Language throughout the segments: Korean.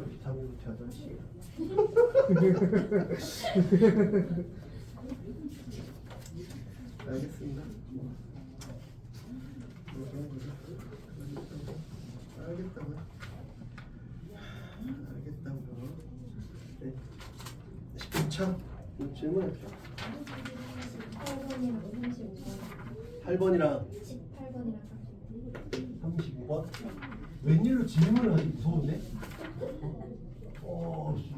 비타민 8시. 알겠습니다. 알겠다고요. 알겠다고요. 네. 19차 질문할게요. 18번이랑 35번. 8번이랑 18번이랑 35번. 웬일로 질문을 하기 무서운데?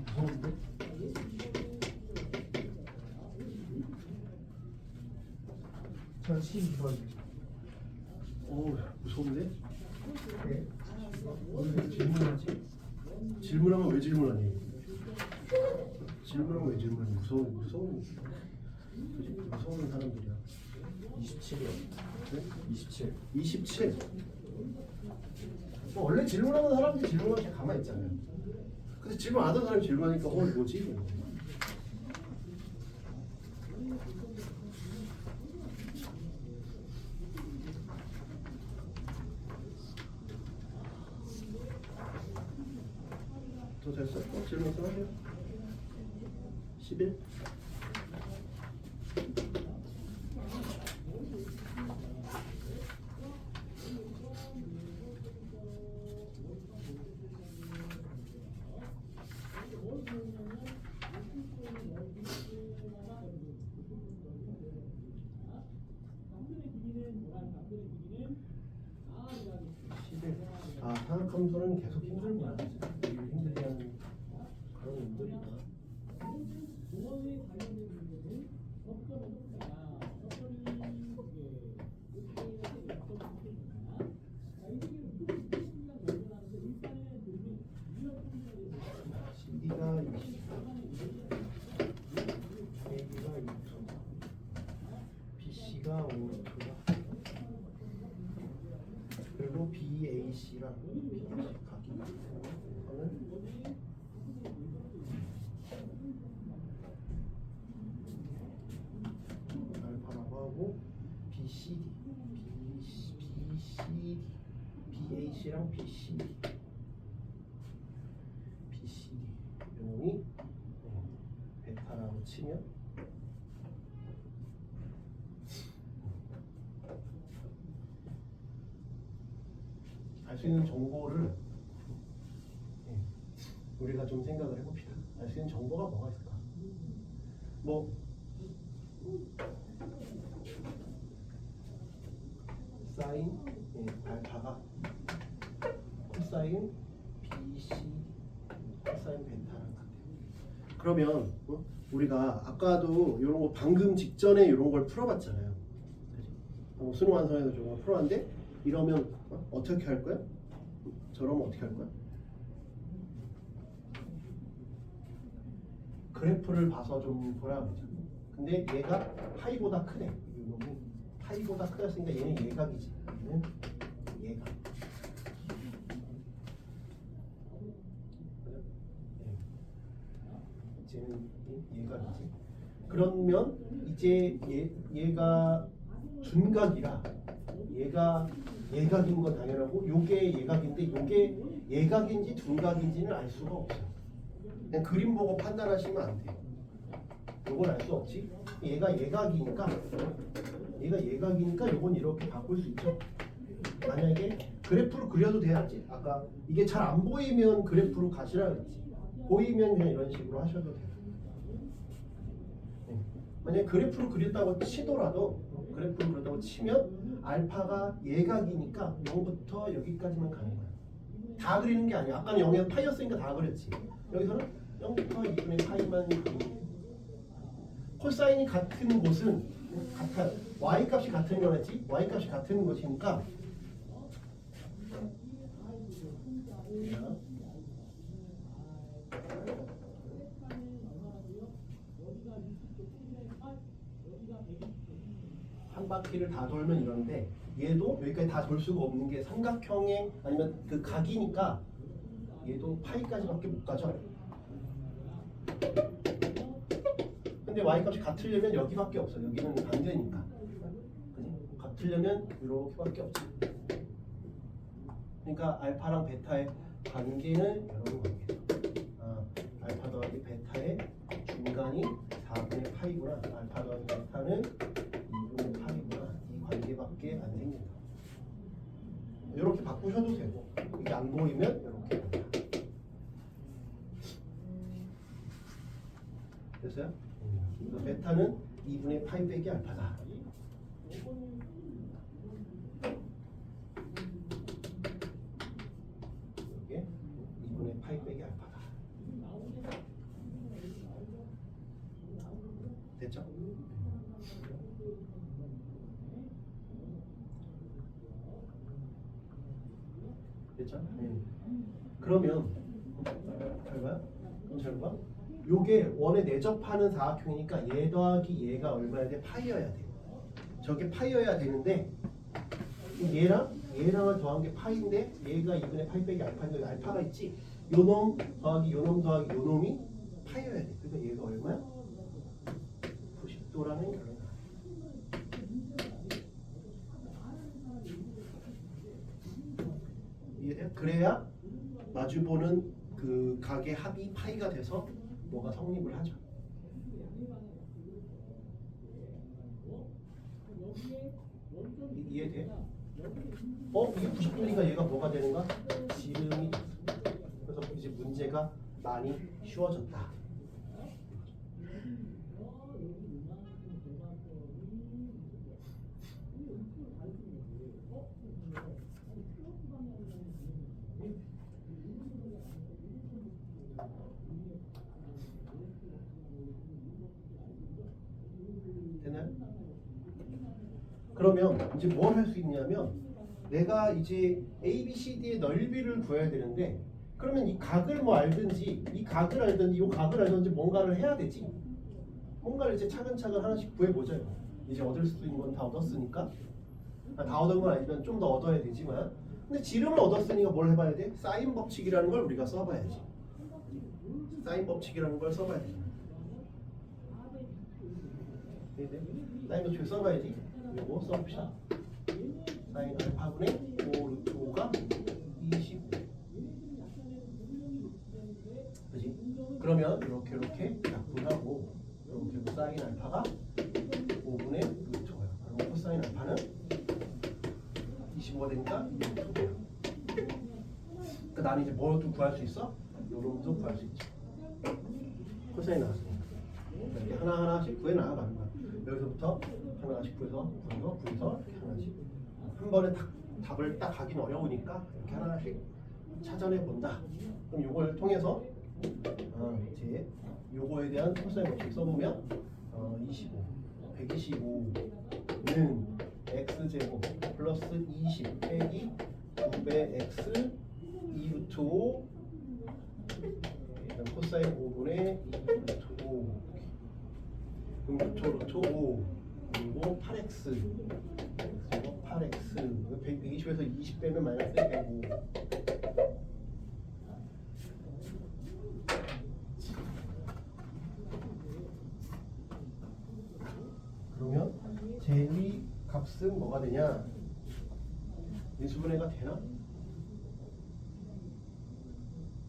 무서운데? 전 12번. 무서운데? 네. 왜 질문하지? 질문하면 왜 질문하니? 질문하면 왜 질문하니? 무서운 그지? 무서운 사람들이야. 27이요. 네? 27. 27. 원래 질문하는 사람들이 질문하면 그냥 가만히 있잖아요. 근데 질문 안 하던 사람이 질문하니까 뭐지? 더 됐어? 질문 또 하세요. 11. 산악함수는 계속 힘들구나. 힘들게 하는 그런 운동이구나. CD가 20, AB가 2초, BC가 5초, 그리고 BAC랑 BAC 각이 하는 알파라고 하고 BCD, BAC랑 BCD 이놈이 베타라고 치면 알 수 있는 정보를 우리가 좀 생각을 해봅시다. 알 수 있는 정보가 뭐가 있을까? 뭐 사인 알파가 코사인 BC 코사인 베타랑 같아요. 그러면 우리가 아까도 이런 거 방금 직전에 이런 걸 풀어봤잖아요. 수능 완성에서 이런 걸 풀어봤는데 이러면 어떻게 할 거야? 저러면 어떻게 할 거야? 그래프를 봐서 좀 보라 그러죠. 근데 얘가 파이보다 크네. 이놈이 파이보다 크다으니까 얘는 예각이지. 얘는 예각. 이제는 예각이지. 그러면 이제 얘가 둔각이라 얘가 예각인 건 당연하고 요게 예각인데 요게 예각인지 둔각인지는 알 수가 없어요. 그냥 그림 보고 판단하시면 안 돼요. 요건 알 수 없지. 얘가 예각이니까 요건 이렇게 바꿀 수 있죠. 만약에 그래프로 그려도 돼야지. 아까 이게 잘 안 보이면 그래프로 가시라 그랬지. 보이면 그냥 이런 식으로 하셔도 돼요. 만약에 그래프로 그렸다고 치더라도 치면 알파가 예각이니까 0부터 여기까지만 가는 거야. 다 그리는 게 아니야. 아까는 0에서 파이였으니까 다 그렸지. 여기서는 0부터 2분의 파이만 그리는 거야. 코사인이 같은 곳은 같아요. y 값이 같은 거랬지. y 값이 같은 곳이니까 한 바퀴를 다 돌면 이런데 얘도 여기까지 다 돌 수가 없는 게 삼각형의 아니면 그 각이니까 얘도 파이까지밖에 못 가죠. 근데 y값이 같으려면 여기밖에 없어. 여기는 반대니까. 그지? 같으려면 이렇게밖에 없지. 그러니까 알파랑 베타의 관계는 이런 관계죠. 알파 더하기 베타의 중간이 4분의 파이구나. 알파 더하기 베타는 2분의 파이구나. 이 관계밖에 안 생긴다. 이렇게 바꾸셔도 되고 이게 안 보이면 이렇게 됩니다. 됐어요? 그래서 베타는 2분의 파이 빼기 알파다. 이게 2분의 파이 빼기 알파다. 됐죠? 됐죠? 그러면 잘 봐요? 잘 봐? 요게 원에 내접하는 사각형이니까 얘 더하기 얘가 얼마야 돼? 파이여야 돼. 저게 파이여야 되는데 얘랑을 더한 게 파이인데 얘가 2분의 파이 빼기 알파인데 여기 알파가 있지? 요놈 더하기 요놈 더하기 요놈이 파이여야 돼. 그러니까 얘가 얼마야? 90도라는 결론이 나와. 이해돼요? 그래야 마주보는 그 각의 합이 파이가 돼서 뭐가 성립을 하죠. 이해돼? 이게 90도니까 얘가 뭐가 되는가? 지름이 됐어. 그래서 이제 문제가 많이 쉬워졌다. 되나요? 그러면 이제 뭘 할 수 있냐면 내가 이제 ABCD의 넓이를 구해야 되는데 그러면 이 각을 뭐 알든지 이 각을 알든지 이 각을 알든지 뭔가를 해야 되지. 뭔가를 이제 차근차근 하나씩 구해보자. 이제 얻을 수 있는 건 다 얻었으니까 다 얻은 건 아니지만 좀 더 얻어야 되지만 근데 지름을 얻었으니까 뭘 해봐야 돼? 사인 법칙이라는 걸 우리가 써봐야지. 사인 법칙이라는 걸 써봐야 돼. 사인 법칙을 써봐야지. 이거 써봅시다. 사인 알파분의 5 루트 5가 20. 그지? 그러면 이렇게 약분하고 이렇게 사인 알파가 5분의 루트 5야. 그럼 코사인 알파는 25가 되니까 루트 5야. 그러니까 나는 이제 뭐도 구할 수 있어? 요놈도 구할 수 있지. 코사인 나왔으니까. 이렇게 하나하나씩 구해 나가는 거야. 여기서부터 하나씩 구해서 이렇게 하나씩 한 번에 답을 딱 가긴 어려우니까 이렇게 하나씩 찾아내 본다. 그럼 이걸 통해서 이제 요거에 대한 코사인 법칙 써보면 25, 125는 x제곱 플러스 20 빼기 9배 x 2 루트 5 코사인 5분의 2 루트 5 그럼 루트 5 그리고 8x 그리고 8x 120에서 20 빼면 마이너스 105 그러면 제2 값은 뭐가 되냐? 인수분해가 되나?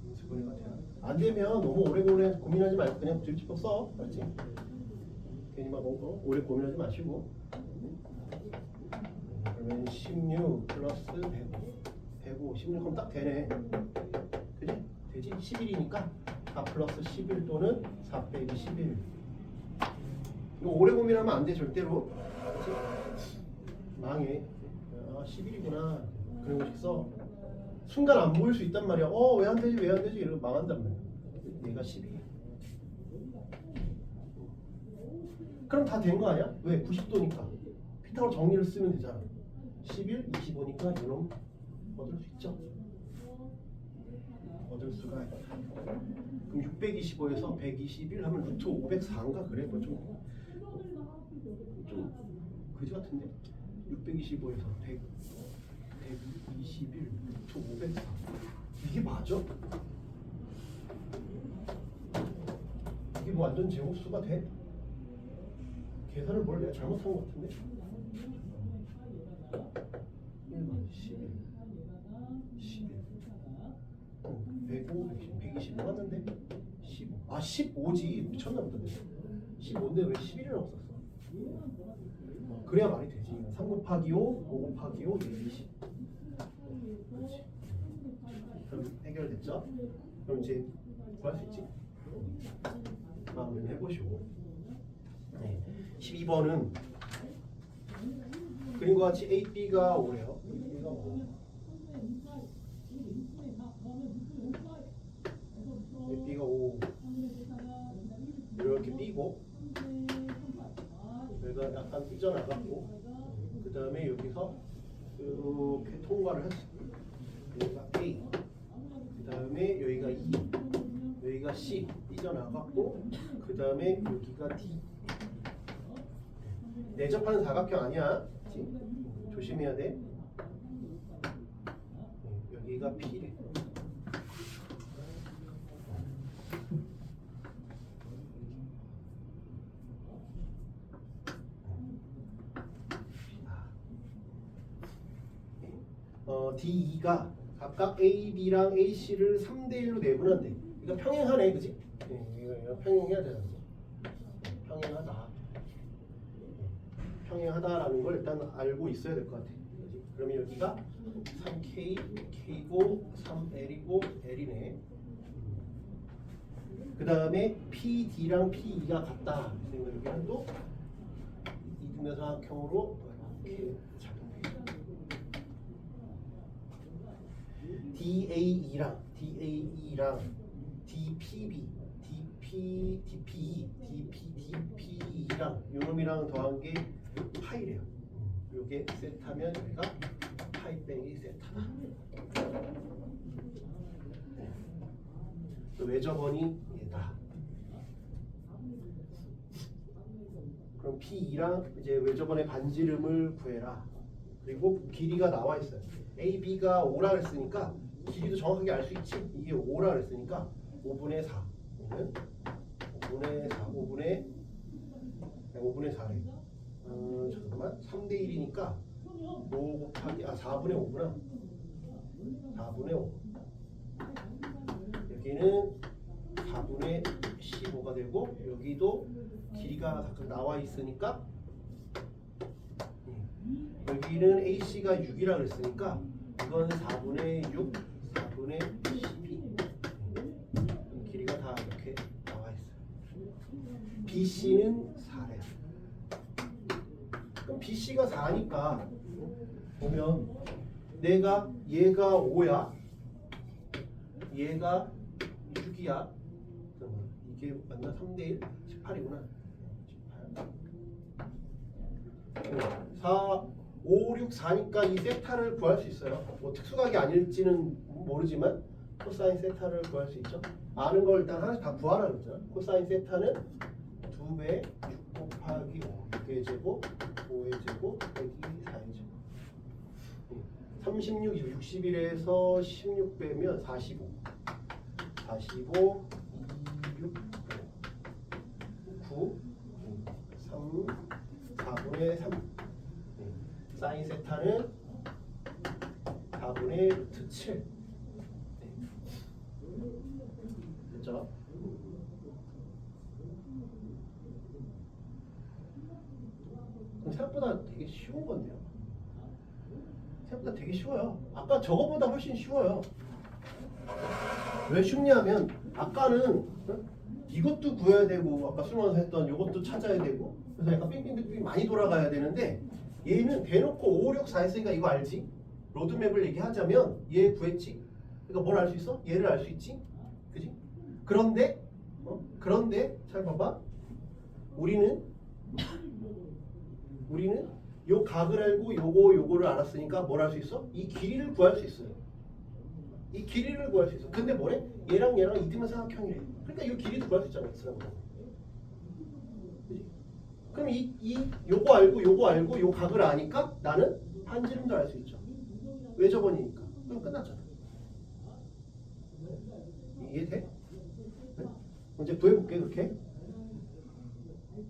인수분해가 되나? 안 되면 너무 오래 고민하지 말고 그냥 들집어 써. 알지? 괜히 막 오래 고민하지 마시고. 그러면 16 플러스 105 16 그럼 딱 되네. 그지? 되지? 11이니까 4 플러스 11 또는 4 빼기 11. 이거 오래 고민하면 안 돼 절대로. 알지? 망해. 11이구나. 그런 거씩 써. 순간 안 보일 수 있단 말이야. 왜 안 되지? 왜 안 되지? 이러고 망한단 말이야. 얘가 12. 그럼 다 된 거 아니야? 왜? 90도니까. 피타고라 정리를 쓰면 되잖아. 11, 25니까 이놈 얻을 수 있죠? 얻을 수가 있다. 그럼 625에서 121 하면 루트 504인가? 그래? 뭐 좀 그지 같은데? 625에서 121 루트 504 이게 맞아? 이게 뭐 완전 제곱수가 돼? 계산을 뭘 내가 잘못한 것 같은데? 1번 11 11 105, 120 맞는데? 15. 아 15지. 미쳤나 보다. 15인데 왜 11이라고 썼어? 그래야 말이 되지. 3 곱하기 5, 5 곱하기 5, 20. 그렇지. 그럼 해결됐죠? 그럼 이제 구할 수 있지? 마무리 해보시고. 네. 12번은 그림과 같이 A, B가 5래요. B가 5. A, B가 5. 이렇게 삐고 여기가 약간 삐져나갔고 그 다음에 여기서 이렇게 통과를 했어. 여기가 A, 그 다음에 여기가 E, 여기가 C 삐져나갔고 그 다음에 여기가 D. 내접하는 사각형 아니야. 그치? 조심해야 돼. 여기가 P래. D2가 각각 A, B랑 AC를 3대1로 내분한대. 이거 평행하네, 그지? 이거 평행해야 되는 거. 평행하다. 평행하다라는 걸 일단 알고 있어야 될 것 같아. 그지? 그러면 여기가 3K, K고 3L이고 L이네. 그 다음에 PD랑 PE가 같다. 그래서 여기는 또 이등변사각형으로 이렇게 작용돼. DAE랑 DPB, DPE, DPDPE랑 요놈이랑 더한 게 파이래요. 요게 세타면 여기가 파이 빼기 세타다. 또 외접원이 얘다. 그럼 P2랑 이제 외접원의 반지름을 구해라. 그리고 길이가 나와 있어요. AB가 5라 그랬으니까 길이도 정확하게 알 수 있지. 이게 5라 그랬으니까 5분의 4. 얘는 5분의 4, 5분의 4래. 잠깐만. 3대 1이니까 5 곱하기 4분의 5구나. 4분의 5. 여기는 4분의 15가 되고 여기도 길이가 각각 나와 있으니까 여기는 AC가 6이라 그랬으니까 이건 4분의 6, 4분의 12. 길이가 다 이렇게 나와 있어요. BC는 4래요. 그럼 BC가 4니까 보면 얘가 5야. 얘가 6이야. 이게 맞나? 3대1? 18이구나. 18. 4, 5, 6, 4니까 이 세타를 구할 수 있어요. 뭐 특수각이 아닐지는 모르지만 코사인 세타를 구할 수 있죠. 아는 걸 일단 하나씩 다 구하라 그러잖아. 코사인 세타는 2배 6 곱하기 5, 6의 제곱, 5의 제곱, 빼기 4의 제곱. 36, 61에서 16 빼면 45. 45, 6, 9, 3, 4분의 3. 사인 세타는 4분의 루트 7. 됐죠? 생각보다 되게 쉬운 건데요. 생각보다 되게 쉬워요. 아까 저거보다 훨씬 쉬워요. 왜 쉽냐면 아까는 이것도 구해야 되고 아까 수능에서 했던 이것도 찾아야 되고 그래서 약간 빙빙빙 많이 돌아가야 되는데 얘는 대놓고 5, 6, 4 했으니까 이거 알지? 로드맵을 얘기하자면 얘 구했지? 그러니까 뭘 알 수 있어? 얘를 알 수 있지? 그지? 그런데 잘 봐봐. 우리는 요 각을 알고 요거를 알았으니까 뭘 할 수 있어? 이 길이를 구할 수 있어요. 이 길이를 구할 수 있어. 근데 뭐래? 얘랑 이등변사각형이래. 그러니까 이 길이도 구할 수 있잖아. 그지? 그럼 요거 알고 요 각을 아니까 나는 반지름도 알 수 있죠. 외접원이니까. 그럼 끝났잖아. 이해돼? 네? 이제 구해볼게 그렇게.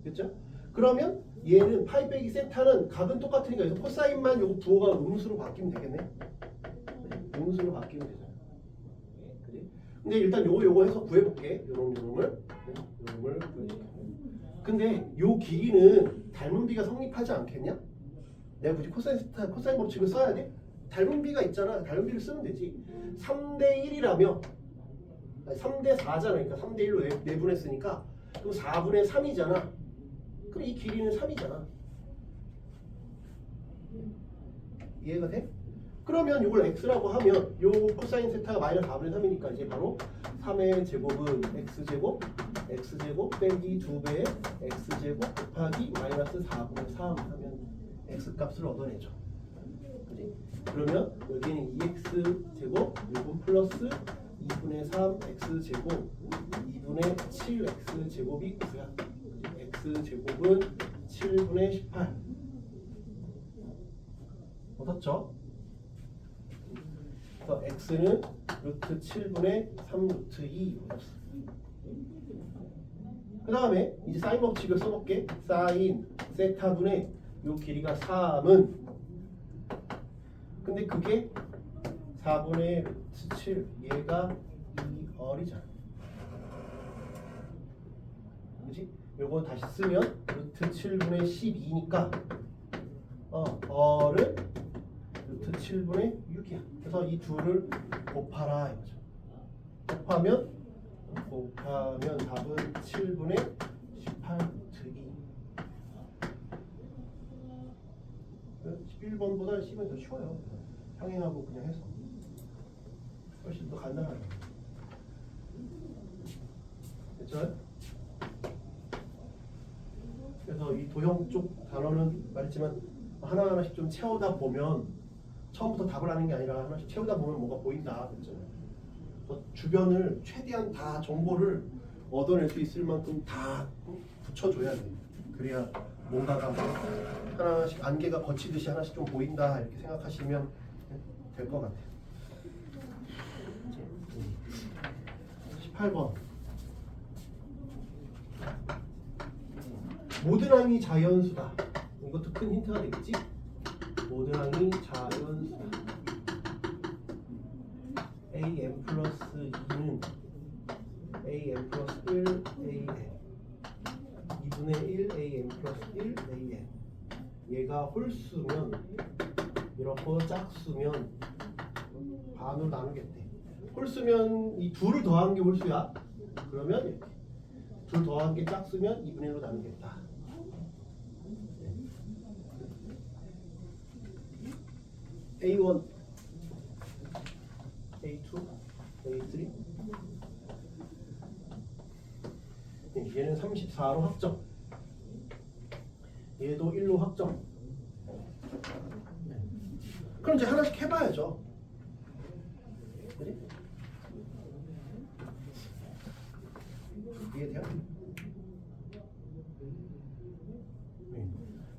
됐죠? 그러면 얘는 파이 빼기 세타는 각은 똑같으니까 여기서 코사인만 요거 부호가 음수로 바뀌면 되겠네. 음수로 바뀌면 되잖아. 그지? 근데 일단 요거 해서 구해볼게. 요놈을 구해볼게. 근데 요 길이는 닮은 비가 성립하지 않겠냐? 내가 굳이 코사인 법칙을 써야 돼? 닮은 비가 있잖아. 닮은 비를 쓰면 되지. 3대 1이라며 3대 4잖아. 그러니까 3대 1로 내분했으니까 그럼 4분의 3이잖아. 그럼 이 길이는 3이잖아. 이해가 돼? 그러면 이걸 x라고 하면 요 코사인 세타가 마이너스 4분의 3이니까 이제 바로 3의 제곱은 x제곱 빼기 2배의 x제곱 곱하기 마이너스 4분의 3 하면 x값을 얻어내죠. 그지? 그러면 여기는 2x제곱 요건 플러스 2분의 3 x제곱 2분의 7 x제곱이 9야. x제곱은 7분의 18 얻었죠? 그래서 x는 루트 7분의 3 루트 2 얻었어. 그 다음에 이제 사인 법칙을 써볼게. 사인 세타분의 요 길이가 3은 근데 그게 4분의 루트 7 얘가 2얼이잖아. 그치? 요거 다시 쓰면 루트 7분의 12니까 얼은 루트 7분의 6이야. 그래서 이 둘을 곱하라 이거죠. 곱하면 답은 7분의 18 루트 2. 11번보다 C면 더 쉬워요. 평행하고 그냥 해서 훨씬 더 간단하게. 됐죠? 그래서 이 도형 쪽 단어는 말했지만 하나하나씩 좀 채우다 보면 처음부터 답을 하는 게 아니라 하나씩 채우다 보면 뭐가 보인다 그랬잖아요. 주변을 최대한 다 정보를 얻어낼 수 있을 만큼 다 붙여줘야 돼. 그래야 뭔가가 하나씩 안개가 거치듯이 하나씩 좀 보인다 이렇게 생각하시면 될 것 같아요. 18번 모든 항이 자연수다. 이것도 큰 힌트가 되겠지? 모든 항이 자연수다. am 플러스 2는 am 플러스 1 am 2분의 1 am 플러스 1 am 얘가 홀수면 이렇고 짝수면 반으로 나누겠대. 홀수면 이 둘을 더한 게 홀수야. 그러면 이렇게 둘 더한 게 짝수면 2분의 1로 나누겠다. A1, A2, A3 얘는 34로 확정. 얘도 1로 확정. 그럼 이제 하나씩 해봐야죠. 그래? 이해돼요?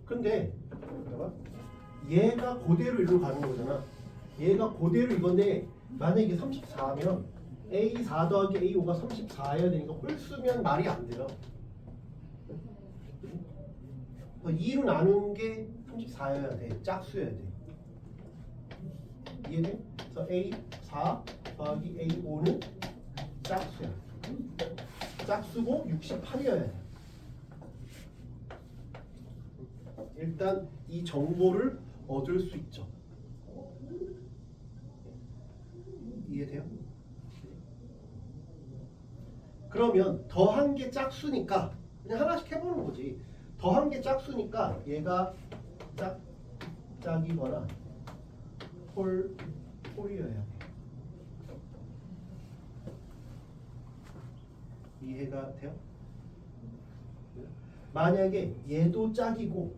근데 잠깐만. 얘가 그대로 이리로 가는 거잖아. 얘가 그대로 이건데 만약에 이게 34면 A4 더하기 A5가 34여야 되니까 홀수면 말이 안 돼요. 2로 나누는 게 34여야 돼. 짝수여야 돼. 이해돼? 그래서 A4 더하기 A5는 짝수야. 짝수고 68이어야 돼. 일단 이 정보를 얻을 수 있죠. 이해돼요? 그러면 더한 게 짝수니까 그냥 하나씩 해보는 거지. 더한 게 짝수니까 얘가 짝이거나 홀이어야 돼. 이해가 돼요? 만약에 얘도 짝이고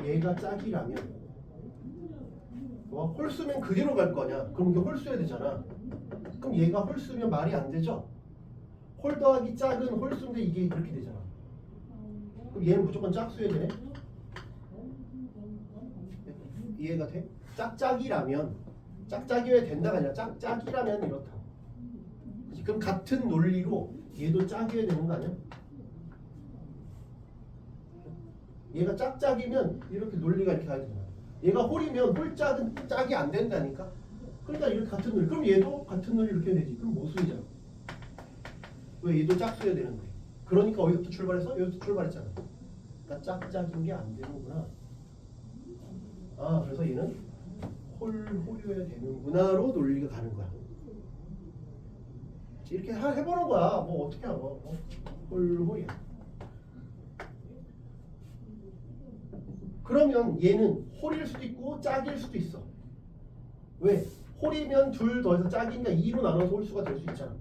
얘가 짝이라면 홀수면 그대로 갈 거냐? 그럼 이게 홀수여야 되잖아. 그럼 얘가 홀수면 말이 안 되죠? 홀 더하기 짝은 홀수인데 이게 이렇게 되잖아. 그럼 얘는 무조건 짝수여야 되네? 이해가 돼? 짝짝이라면 짝짝이어야 된다가 아니라 짝짝이라면 이렇다. 그치? 그럼 같은 논리로 얘도 짝이어야 되는 거 아니야? 얘가 짝짝이면 이렇게 논리가 이렇게 가야 되잖아. 얘가 홀이면 홀짝은 짝이 안 된다니까. 그러니까 이렇게 같은 논리. 그럼 얘도 같은 논리 이렇게 되지. 그럼 모순이잖아. 왜 얘도 짝수여야 되는데. 그러니까 어디서부터 출발했어? 여기서부터 출발했잖아. 그러니까 짝짝인 게 안 되는구나. 아, 그래서 얘는 홀호려야 되는구나로 논리가 가는 거야. 이렇게 해보는 거야. 뭐 어떻게 하고 홀호야. 그러면 얘는 홀일 수도 있고 짝일 수도 있어. 왜? 홀이면 둘 더해서 짝이니까 2로 나눠서 홀수가 될 수 있잖아.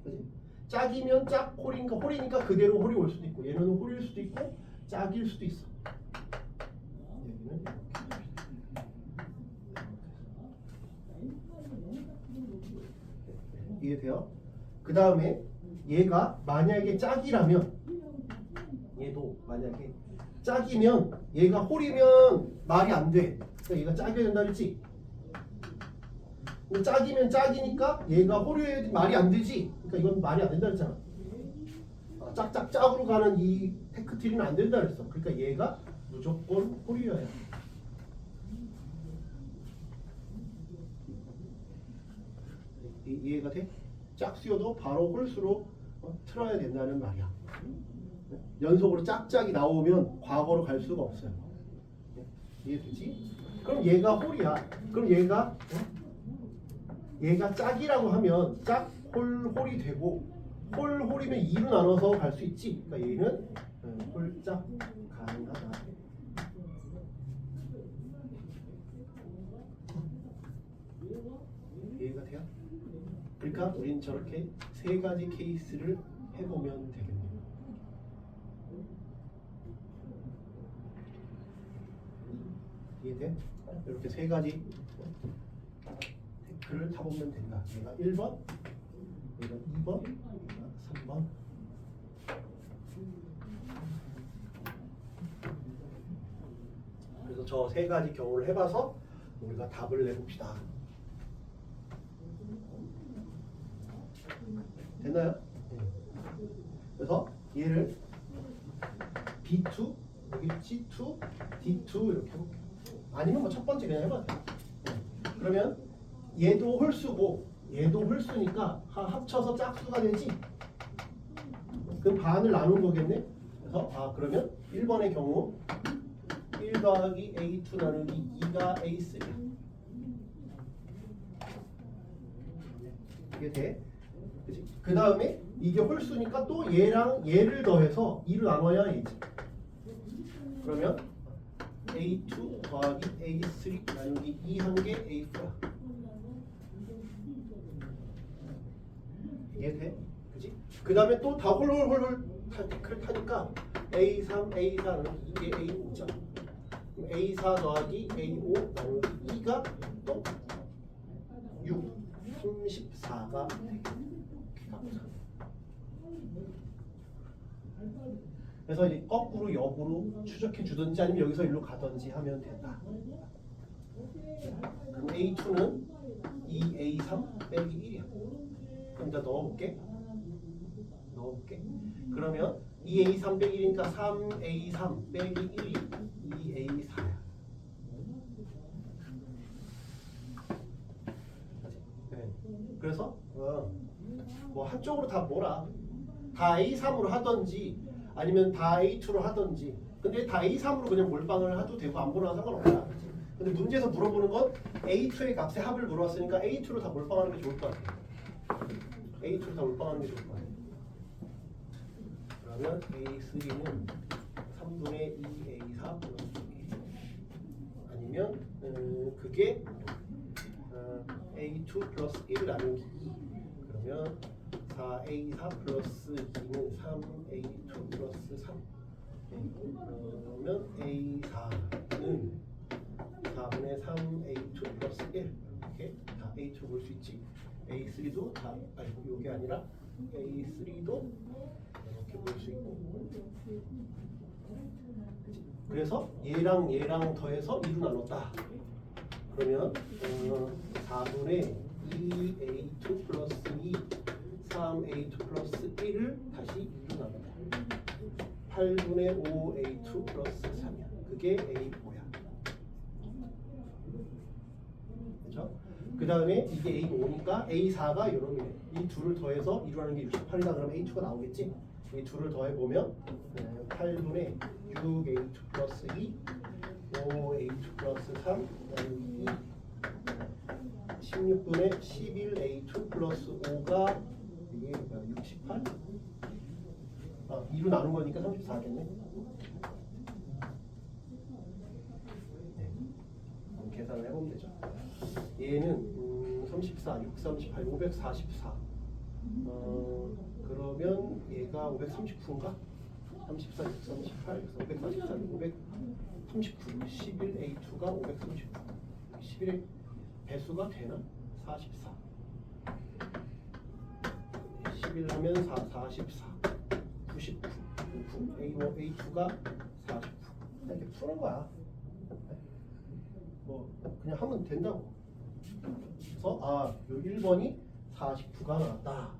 그치? 짝이면 짝 홀이니까 홀이니까 그대로 홀이 올 수도 있고 얘는 홀일 수도 있고 짝일 수도 있어. 여기는 이해돼요? 그 다음에 얘가 만약에 짝이라면 얘도 만약에 짝이면 얘가 홀이면 말이 안 돼. 그러니까 얘가 짝이어야 된다 그랬지? 근데 짝이면 짝이니까 얘가 홀이어야 말이 안 되지. 그러니까 이건 말이 안 된다 그랬잖아. 짝짝짝으로 가는 이 테크트리는 안 된다 그랬어. 그러니까 얘가 무조건 홀이어야 해. 이해가 돼? 짝수여도 바로 홀수로 틀어야 된다는 말이야. 연속으로 짝짝이 나오면 과거로 갈 수가 없어요. 이해되지? 그럼 얘가 홀이야. 그럼 얘가 짝이라고 하면 짝 홀이 되고 홀이면 2로 나눠서 갈 수 있지. 그러니까 얘는 홀짝 가능하다. 이해가 돼요? 그러니까 우린 저렇게 세 가지 케이스를 해보면 되겠네요. 이해돼? 이렇게 세 가지 테크를 타보면 된다. 얘가 1번, 얘가 2번, 얘가 3번. 그래서 저 세 가지 경우를 해봐서 우리가 답을 내봅시다. 됐나요? 네. 그래서 얘를 B2, 여기 C2, D2 이렇게 해볼게요. 아니면 뭐 첫 번째 그냥 해봐도 돼요. 그러면 얘도 홀수고 얘도 홀수니까 합쳐서 짝수가 되지. 그럼 반을 나눈 거겠네. 그래서 그러면 1번의 경우 1 더하기 A2 나누기 2가 A3. 이게 돼? 그치? 그 다음에 이게 홀수니까 또 얘랑 얘를 더해서 2를 나눠야 A지. 그러면 A2 더하기 A3 나누기 2 한 게 A4야. 이해돼? 그치? 그 다음에 또 다 홀홀홀홀 테크를 타니까 A3, A4 나누기 이게 A5죠. A4 더하기 A5 나누기 2가 또 6, 34가 되겠네. 그래서 이제 거꾸로 역으로 추적해 주든지 아니면 여기서 일로 가든지 하면 된다. 그럼 A2는 2A3 빼기 1이야. 그럼 다 넣어볼게. 그러면 2A3 빼기 1이니까 3A3 빼기 1이 2A4야. 네. 그래서 뭐 한쪽으로 다 몰아. 다 A3으로 하든지 아니면 다 A2로 하든지. 근데 다 A3으로 그냥 몰빵을 해도 되고 안 몰아도 상관없다. 근데 문제에서 물어보는 건 A2의 값의 합을 물어봤으니까 A2로 다 몰빵하는 게 좋을 것 같아요. A2로 다 몰빵하는 게 좋을 것 같아요. 그러면 A3는 3분의 2A4 플러스 1. 아니면 그게 A2 플러스 1 나누기 2. 그러면 4A4 플러스 2는 3A2 플러스 3. 그러면 A4는 4분의 3A2 플러스 1. 이렇게 다 A2 볼 수 있지. A3도 다, 아니 이게 아니라 A3도 이렇게 볼 수 있고. 그래서 얘랑 더해서 2로 나눴다. 그러면 4분의 2A2 플러스 2 3A2 플러스 1을 다시 2로 나눈다. 8분의 5A2 플러스 3이야. 그게 A4야. 그렇죠? 다음에 이게 A5니까 A4가 요놈이네. 이 둘을 더해서 이루하는 게 68이다. 그러면 A2가 나오겠지? 이 둘을 더해보면 8분의 6A2 플러스 2 5A2 플러스 3 나누기 2 16분의 11A2 플러스 5가 이게 68? 2로 나눈 거니까 34겠네. 계산을 해보면 되죠. 얘는 34, 6, 38, 544. 그러면 얘가 539인가? 34, 6, 38, 544, 539. 11A2가 539. 11의 배수가 되나? 44. 11 하면 4, 44. 99. A2가 49. 이렇게 푸는 거야. 뭐 그냥 하면 된다고. 그래서 요 1번이 49가 나왔다.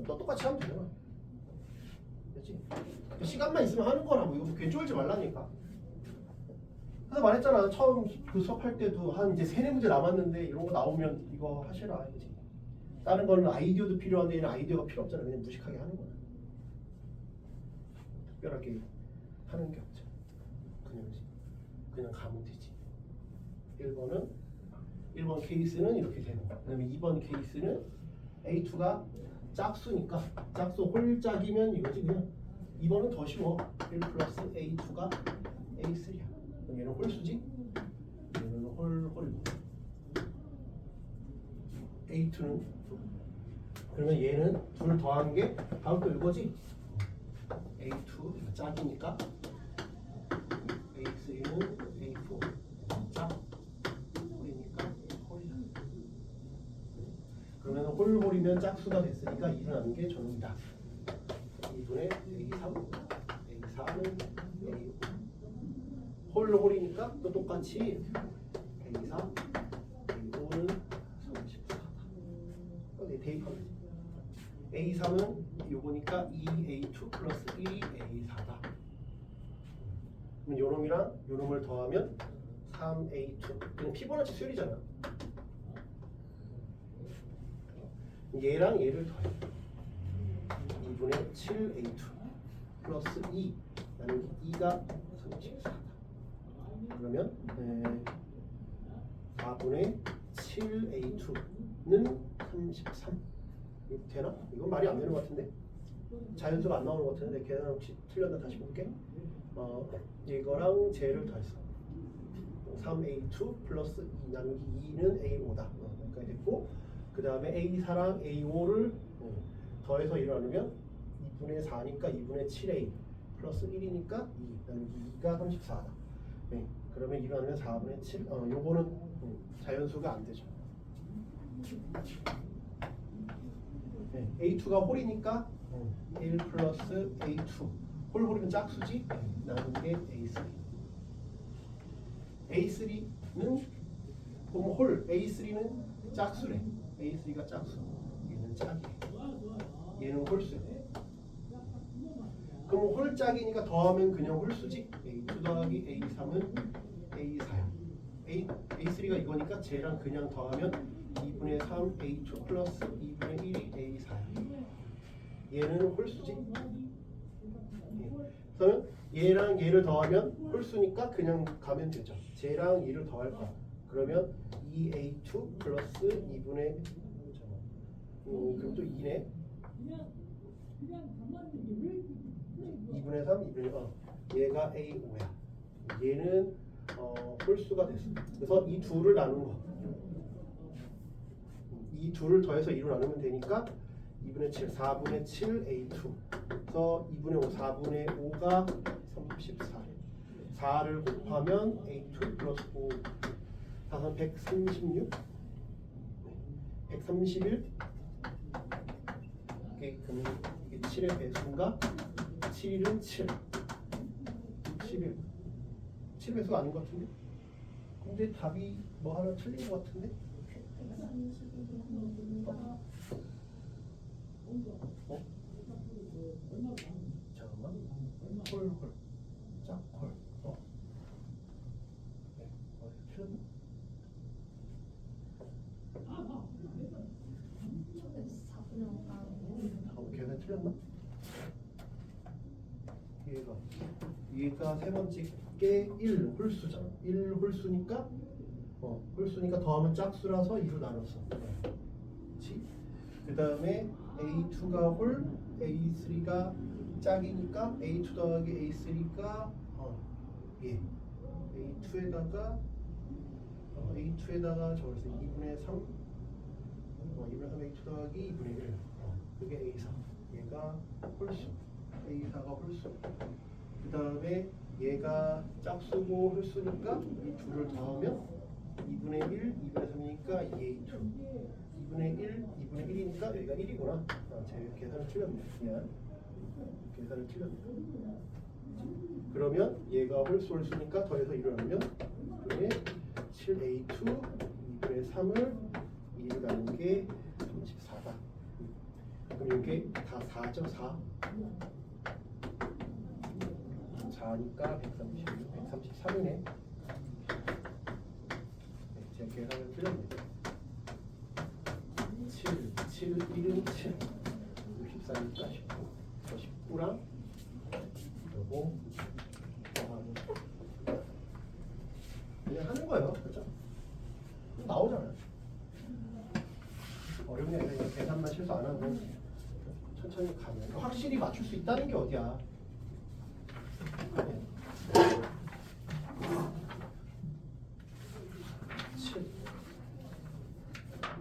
또 똑같이 하면 되잖아. 그렇지? 시간만 있으면 하는 거라고. 이거 괜히 쫄지 말라니까. 그래서 말했잖아. 처음 그 수업할 때도 한 이제 3-4문제 남았는데 이런 거 나오면 이거 하시라. 그치? 다른 거는 아이디어도 필요한데 얘는 아이디어가 필요 없잖아. 그냥 무식하게 하는 거야. 특별하게 하는 게 없잖아. 그냥 가면 되지. 1번 케이스는 이렇게 되는 거야. 그다음에 2번 케이스는 A2가 짝수니까 짝수 홀짝이면 이거지. 그냥 2번은 더 쉬워. 1 플러스 A2가 A3야. 그럼 얘는 홀수지? 얘는 홀이고 A2는 그러면 얘는 둘 더하는 게 바로 또 이거지? A2 짝이니까 A3는 A4 짝 홀이니까 홀이다. 그러면 홀이면 짝수가 됐으니까 일어나는 게 저놈이다. 2분의 A3 A4는 A5 홀이니까 또 똑같이 A4 A5는 34다. 대입하면 되지. A3은 요거니까 2A2 플러스 1이 A4다. 그럼 요놈이랑 요놈을 더하면 3A2. 그냥 피보나치 수열이잖아. 얘랑 얘를 더해. 2분의 7A2 플러스 2 나누기 2가 34다. 그러면 4분의 7A2는 33. 이거 되나? 이건 말이 안 되는 것 같은데? 자연수가 안 나오는 것 같은데 계산 혹시 틀렸나 다시 볼게. 이거랑 쟤를 더했어. 3A2 플러스 2 나누기 2는 A5다. 여기까지 됐고 그 다음에 A4랑 A5를 더해서 이를 나누면 2분의 4니까 2분의 7A 플러스 1이니까 2 나누기 2가 34다. 네. 그러면 이를 나누면 4분의 7. 요거는 자연수가 안 되죠. 네. A2가 홀이니까 1 플러스 A2 홀이면 짝수지? 나눈 게 A3. A3는 홀 A3는 짝수래. A3가 짝수. 얘는 짝이래. 얘는 홀수야. 그럼 홀짝이니까 더하면 그냥 홀수지? A2 더하기 A3은 A4야. A3가 이거니까 쟤랑 그냥 더하면 2분의 3 A2 플러스 2분의 1이 A4야. 얘는 홀수지? 그러면 얘랑 얘를 더하면 홀수니까 그냥 가면 되죠. 쟤랑 얘를 더할 거야. 그러면 2A2 플러스 2분의 그럼 또 2네. 2분의 3, 2분의 얘가 A5야. 얘는 홀수가 됐어. 그래서 이 둘을 나눈 거. 이 둘을 더해서 2로 나누면 되니까 2분의 7, 4분의 7 A2. 그래서 2분의 5, 4분의 5가 34. 4를 곱하면 A2 플러스 5. 4는 136. 131. 이게 7의 배수인가? 7은 7. 11. 7 배수가 아닌 것 같은데? 근데 답이 뭐 하나 틀린 것 같은데? 잠깐만. 홀. 짝홀. 네. 틀렸나? 잠깐만 계산 틀렸나? 얘가 세 번째 게 1 홀수잖아. 1 홀수니까 홀수니까 더하면 짝수라서 2로 나눴어. 그렇지? 그 다음에 A2가 홀, A3가 짝이니까 A2 더하기 A3가 A2에다가 저기서 2분의 3 2분의 3 A2 더하기 2분의 1 그게 A4 얘가 홀수 A4가 홀수 그 다음에 얘가 짝수고 홀수니까 이 둘을 더하면 2분의 1, 2분의 3이니까 2A2 2분의 1, 2분의 1이니까 여기가 1이구나. 제 계산을 틀렸네. 미안. 계산을 틀렸네. 그러면 얘가 홀수니까 더해서 1을 하면 그러면 7A2 2분의 3을 2를 나눈 게 34다. 그럼 이게 다 4죠? 4. 4니까 133이네. 제가 계산을 틀렸네. 7, 1은 7, 64니까 19. 저 19랑 그리고 그냥 하는 거예요. 그렇죠? 나오잖아요. 어렵네. 그냥 계산만 실수 안 하고 천천히 가면 확실히 맞출 수 있다는 게 어디야. 7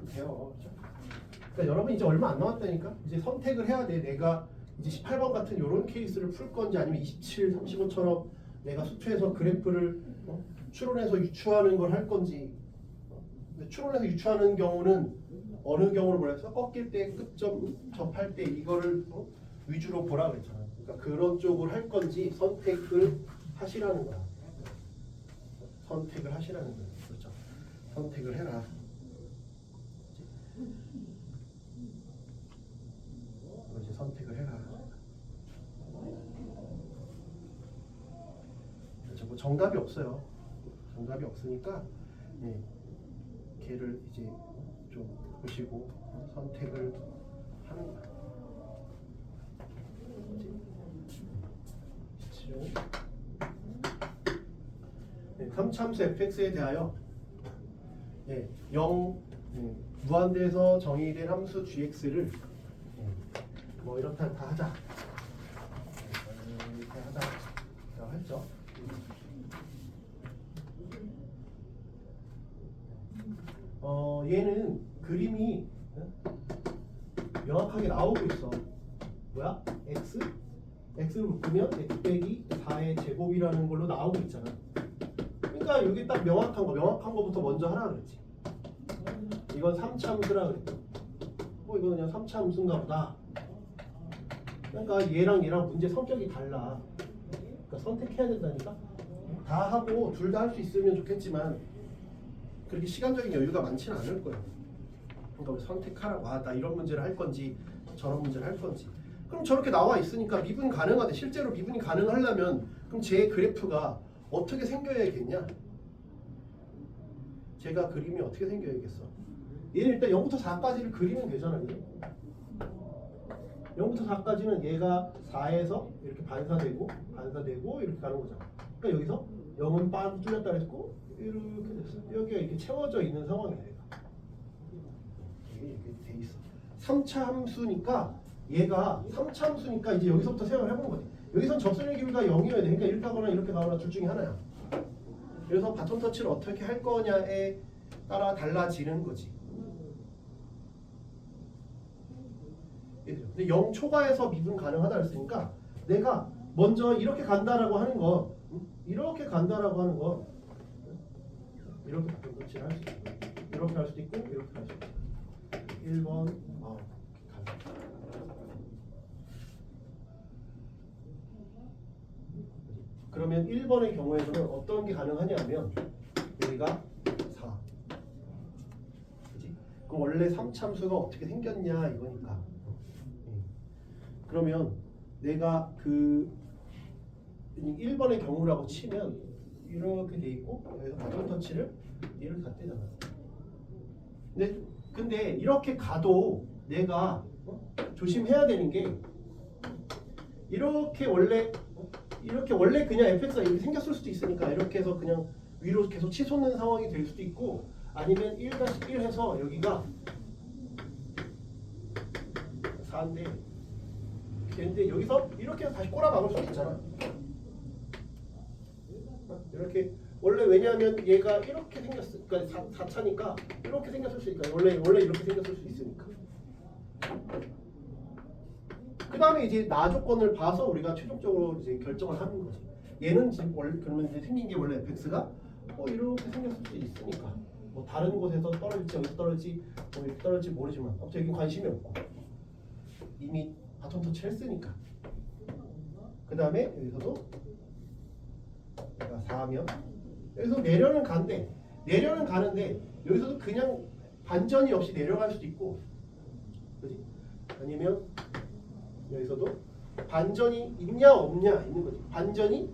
돼요. 그러니까 여러분 이제 얼마 안 남았다니까. 이제 선택을 해야 돼. 내가 이제 18번 같은 이런 케이스를 풀 건지 아니면 27, 35처럼 내가 수투에서 그래프를 추론해서 유추하는 걸 할 건지. 근데 추론해서 유추하는 경우는 어느 경우로 보냈어? 꺾일 때 끝점 접할 때 이거를 위주로 보라 그랬잖아. 그러니까 그런 쪽을 할 건지 선택을 하시라는 거야. 선택을 하시라는 거야. 그렇죠? 선택을 해라. 이제 선택을 해라. 그렇죠? 뭐 정답이 없어요. 정답이 없으니까 걔를 이제 좀 보시고 선택을 하는 거야. 삼참수 fx에 대하여 0 무한대에서 정의된 함수 gx를 뭐 이렇다 다 하자. 이렇게 하자라고 했죠. 얘는 그림이 명확하게 나오고 있어. 뭐야? x를 묶으면 x 빼기 4의 제곱이라는 걸로 나오고 있잖아. 그러니까 여기 딱 명확한 거부터 먼저 하라 그랬지. 이건 3차함수라 그랬고 이건 그냥 3차함수인가 보다. 그러니까 얘랑 문제 성격이 달라. 그러니까 선택해야 된다니까. 다 하고 둘 다 할 수 있으면 좋겠지만 그렇게 시간적인 여유가 많지는 않을 거예요. 그러니까 우리 선택하라고. 나 이런 문제를 할 건지 저런 문제를 할 건지. 그럼 저렇게 나와 있으니까 미분 가능하대. 실제로 미분이 가능하려면 그럼 제 그래프가 어떻게 생겨야겠냐? 제가 그림이 어떻게 생겨야겠어? 얘는 일단 0부터 4까지를 그리면 되잖아요. 0부터 4까지는 얘가 4에서 이렇게 반사되고 이렇게 가는 거잖아. 그러니까 여기서 0은 빵 뚫렸다 그랬고 이렇게 됐어. 여기가 이렇게 채워져 있는 상황이야. 이게 이렇게 돼 있어. 3차 함수니까 얘가 3차 함수니까 이제 여기서부터 생각을 해보는 거지. 여기선 접선의 기울기가 0이어야 돼. 그러니까 이렇게 하거나 이렇게 가거나 둘 중에 하나야. 그래서 바톤 터치를 어떻게 할 거냐에 따라 달라지는 거지. 근데 0 초과해서 미분 가능하다 그랬으니까 내가 먼저 이렇게 간다라고 하는 거, 이렇게 간다라고 하는 거, 이렇게 바톤 터치를 할 수 있고, 이렇게 할 수도 있고, 이렇게 할 수도 있고. 1번 그러면 1번의 경우에서는 어떤 게 가능하냐면 여기가 4. 그치? 그럼 원래 3참수가 어떻게 생겼냐 이거니까. 그러면 내가 그 1번의 경우라고 치면 이렇게 돼 있고 여기서 바톤 터치를 이렇게 갔대잖아. 근데 이렇게 가도 내가 조심해야 되는 게 이렇게 원래 그냥 fx가 이렇게 생겼을 수도 있으니까 이렇게 해서 그냥 위로 계속 치솟는 상황이 될 수도 있고 아니면 1-1 해서 여기가 4인데 근데 여기서 이렇게 해서 다시 꼬라 박을 수도 있잖아. 이렇게 원래 왜냐하면 얘가 이렇게 생겼으니까 그러니까 4차니까 이렇게 생겼을 수 있으니까 원래 이렇게 생겼을 수 있으니까. 그 다음에 이제 나 조건을 봐서 우리가 최종적으로 이제 결정을 하는 거지. 얘는 지금 원래 그러면 이제 생긴 게 원래 fx가 이렇게 생겼을 수 있으니까 뭐 다른 곳에서 떨어질지 여기서 떨어질지 뭐 이렇게 떨어질지 모르지만 아무튼 여기 관심이 없고 이미 바톤 터치 했으니까. 그 다음에 여기서도 내가 4면 여기서 내려는 가는데 여기서도 그냥 반전이 없이 내려갈 수도 있고, 그지? 아니면 여기서도 반전이 있냐 없냐 있는 거지. 반전이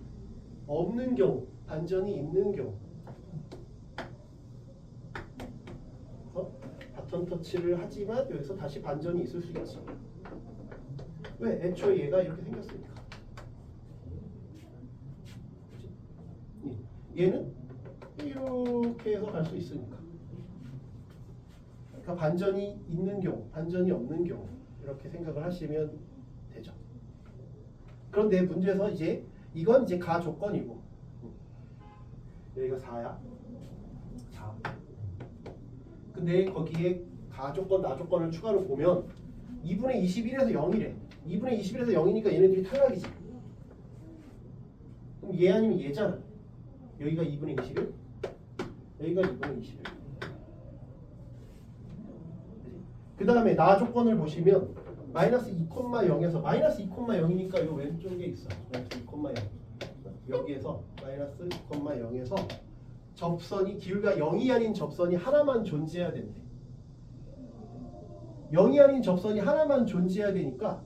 없는 경우, 반전이 있는 경우. 그래서 바톤 터치를 하지만 여기서 다시 반전이 있을 수 있지. 왜? 애초에 얘가 이렇게 생겼으니까. 그치? 얘는 이렇게 해서 갈 수 있으니까. 그러니까 반전이 있는 경우, 반전이 없는 경우 이렇게 생각을 하시면 되죠. 그런데 문제에서 이제 이건 이제 가 조건이고 여기가 4야. 4. 근데 거기에 가 조건, 나 조건을 추가로 보면 2분의 21에서 0이래. 2분의 21에서 0이니까 얘네들이 탈락이지. 그럼 얘 아니면 얘잖아. 여기가 2분의 21, 여기가 2분의 21. 그 다음에 나 조건을 보시면 마이너스 2,0에서 마이너스 2,0이니까 요 왼쪽에 있어. 마이너스 2,0. 여기에서 마이너스 2,0에서 접선이 기울기가 0이 아닌 접선이 하나만 존재해야 된대. 0이 아닌 접선이 하나만 존재해야 되니까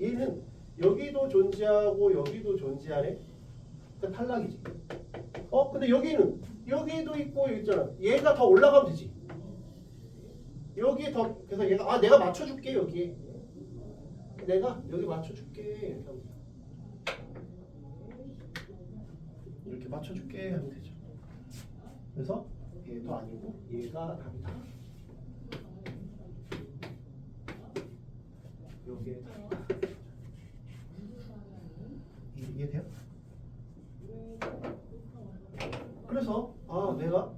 얘는 여기도 존재하고 여기도 존재하네. 그러니까 탈락이지. 근데 여기도 있고 여기 있잖아. 얘가 더 올라가면 되지. 여기에 더 그래서 얘가 내가 맞춰줄게 여기에. 내가 여기 맞춰줄게 이렇게 하면 돼. 이렇게 맞춰줄게 하면 되죠. 그래서 얘도 아니고 얘가 답이다. 여기에 답이다. 이해돼요? 그래서 내가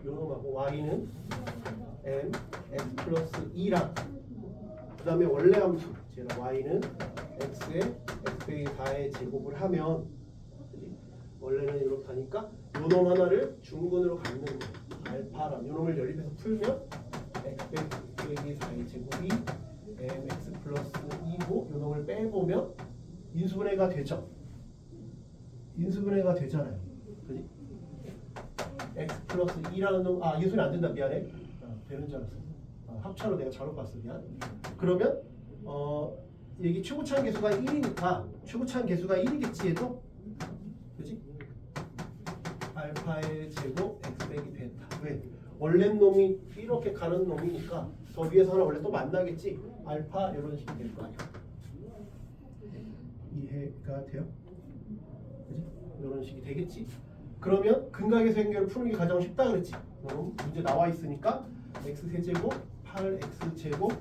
요놈하고 y는 m x 플러스 2랑 그 다음에 원래 함수 제가 y는 x에 x의 4의 제곱을 하면 그치? 원래는 이렇게 하니까 요놈 하나를 중근으로 갖는 거예요. 알파랑 요놈을 연립해서 풀면 x 빼기 4의 제곱이 mx 플러스 2고 요놈을 빼보면 인수분해가 되죠. 인수분해가 되잖아요. 그지? x 플러스 2라는 놈, 인수분해 안 된다. 미안해. 되는 줄 알았어. 합차로 내가 잘못 봤어. 미안. 그러면 여기 최고차항 계수가 1이니까 최고차항 계수가 1이겠지 얘도? 그지? 알파의 제곱 x 빼기 베타. 왜? 원래 놈이 이렇게 가는 놈이니까 더 위에서 하나 원래 또 만나겠지? 알파 이런 식이 될 거 아니야. 이해가 돼요? 그지? 이런 식이 되겠지? 그러면 근각에서 연결을 푸는 게 가장 쉽다 그랬지? 그럼 문제 나와 있으니까 x 세제곱 8x 제곱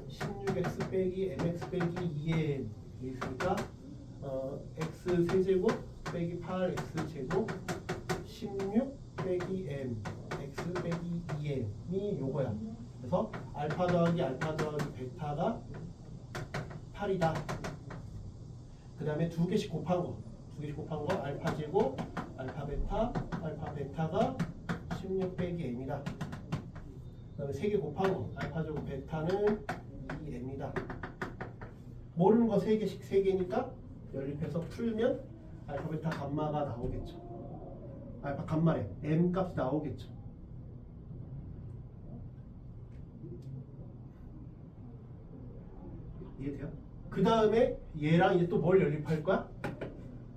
16x 빼기 mx 빼기 2m 있으니까 x 세제곱 빼기 8x 제곱 16 빼기 m x 빼기 2m이 요거야. 그래서 알파 더하기 베타가 8이다. 그 다음에 두 개씩 곱한 거 알파 제곱 알파 베타가 16 빼기 m이다. 그 다음에 3개 곱한 거 알파 제곱 베타는 2m이다. 모르는 거 3개씩 3개니까 연립해서 풀면 알파 베타 감마가 나오겠죠. 알파 감마래 m 값이 나오겠죠. 이해돼요? 그 다음에 얘랑 이제 또 뭘 연립할 거야?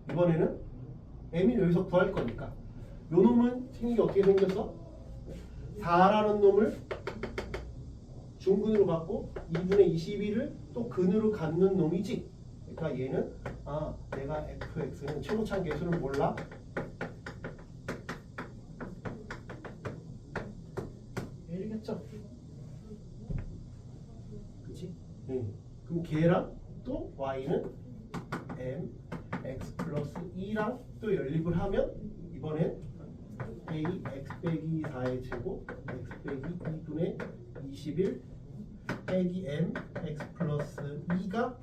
이번에는 m이 여기서 구할 거니까 요 놈은 생긴 게 어떻게 생겼어? 4라는 놈을 중근으로 갖고 2분의 21을 또 근으로 갖는 놈이지. 그러니까 얘는 내가 fx는 최고차항 계수를 몰라. 얘겠죠. 그치? 그럼 걔랑 또 y는 m x 플러스 2랑 또 연립을 하면 이번엔 a x 빼기 4의 제곱 x 빼기 2분의 21 빼기 m x 플러스 2가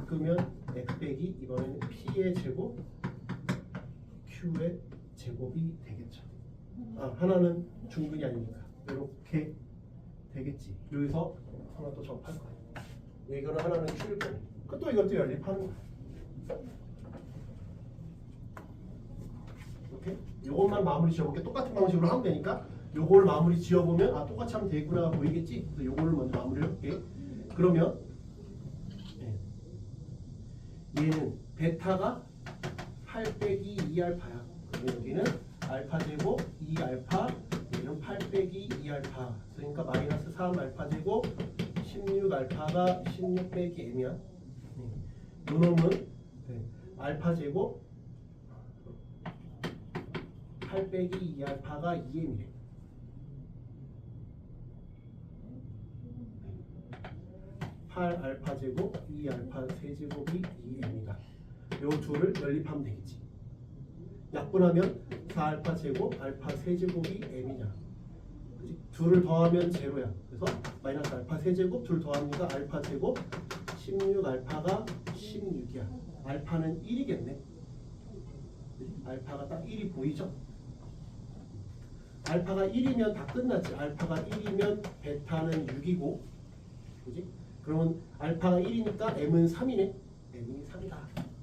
끄면 x 빼기 이번에는 p의 제곱 q의 제곱이 되겠죠. 하나는 중근이 아니니까 이렇게 되겠지. 여기서 하나 또 접할 거야. 이거는 하나는 q일 거니. 또 이것도 연립하는 거야. 이렇게 요것만 마무리 지어볼게. 똑같은 방식으로 하면 되니까 요걸 마무리 지어보면 똑같이 하면 되겠구나 보이겠지? 그래서 요거를 먼저 마무리 해볼게. 그러면 얘는 베타가 8 빼기 2알파야. 그러면 여기는 알파 제곱 2알파, 얘는 8 빼기 2알파. 그러니까 마이너스 3알파 제곱 16알파가 16 빼기 m이야. 요 놈은 알파 제곱 8 빼기 2알파가 2m이래. 알파 제곱 2알파 세제곱이 2m이다. 요 둘을 연립하면 되겠지. 약분하면 4알파 제곱 알파 세제곱이 m이냐. 그치? 둘을 더하면 제로야. 그래서 마이너스 알파 세제곱 둘 더합니다. 알파 제곱 16알파가 16이야. 알파는 1이겠네. 알파가 딱 1이 보이죠? 알파가 1이면 다 끝났지. 알파가 1이면 베타는 6이고, 그지? 그러면 알파가 1이니까 m은 3이네. m이 3이다.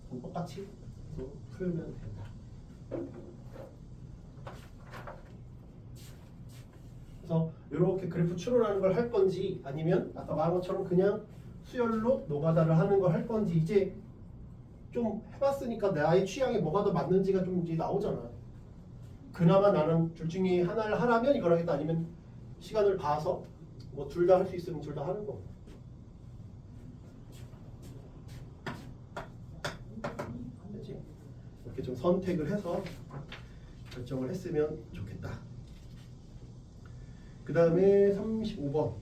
그럼 똑같이 또 풀면 된다. 그래서 이렇게 그래프 추론하는 걸 할 건지 아니면 아까 말한 것처럼 그냥 수열로 노가다를 하는 걸 할 건지 이제 좀 해봤으니까 나의 취향에 뭐가 더 맞는지가 좀 이제 나오잖아. 그나마 나는 둘 중에 하나를 하라면 이걸 하겠다. 아니면 시간을 봐서 뭐 둘 다 할 수 있으면 둘 다 하는 거. 그렇지? 이렇게 좀 선택을 해서 결정을 했으면 좋겠다. 그 다음에 35번.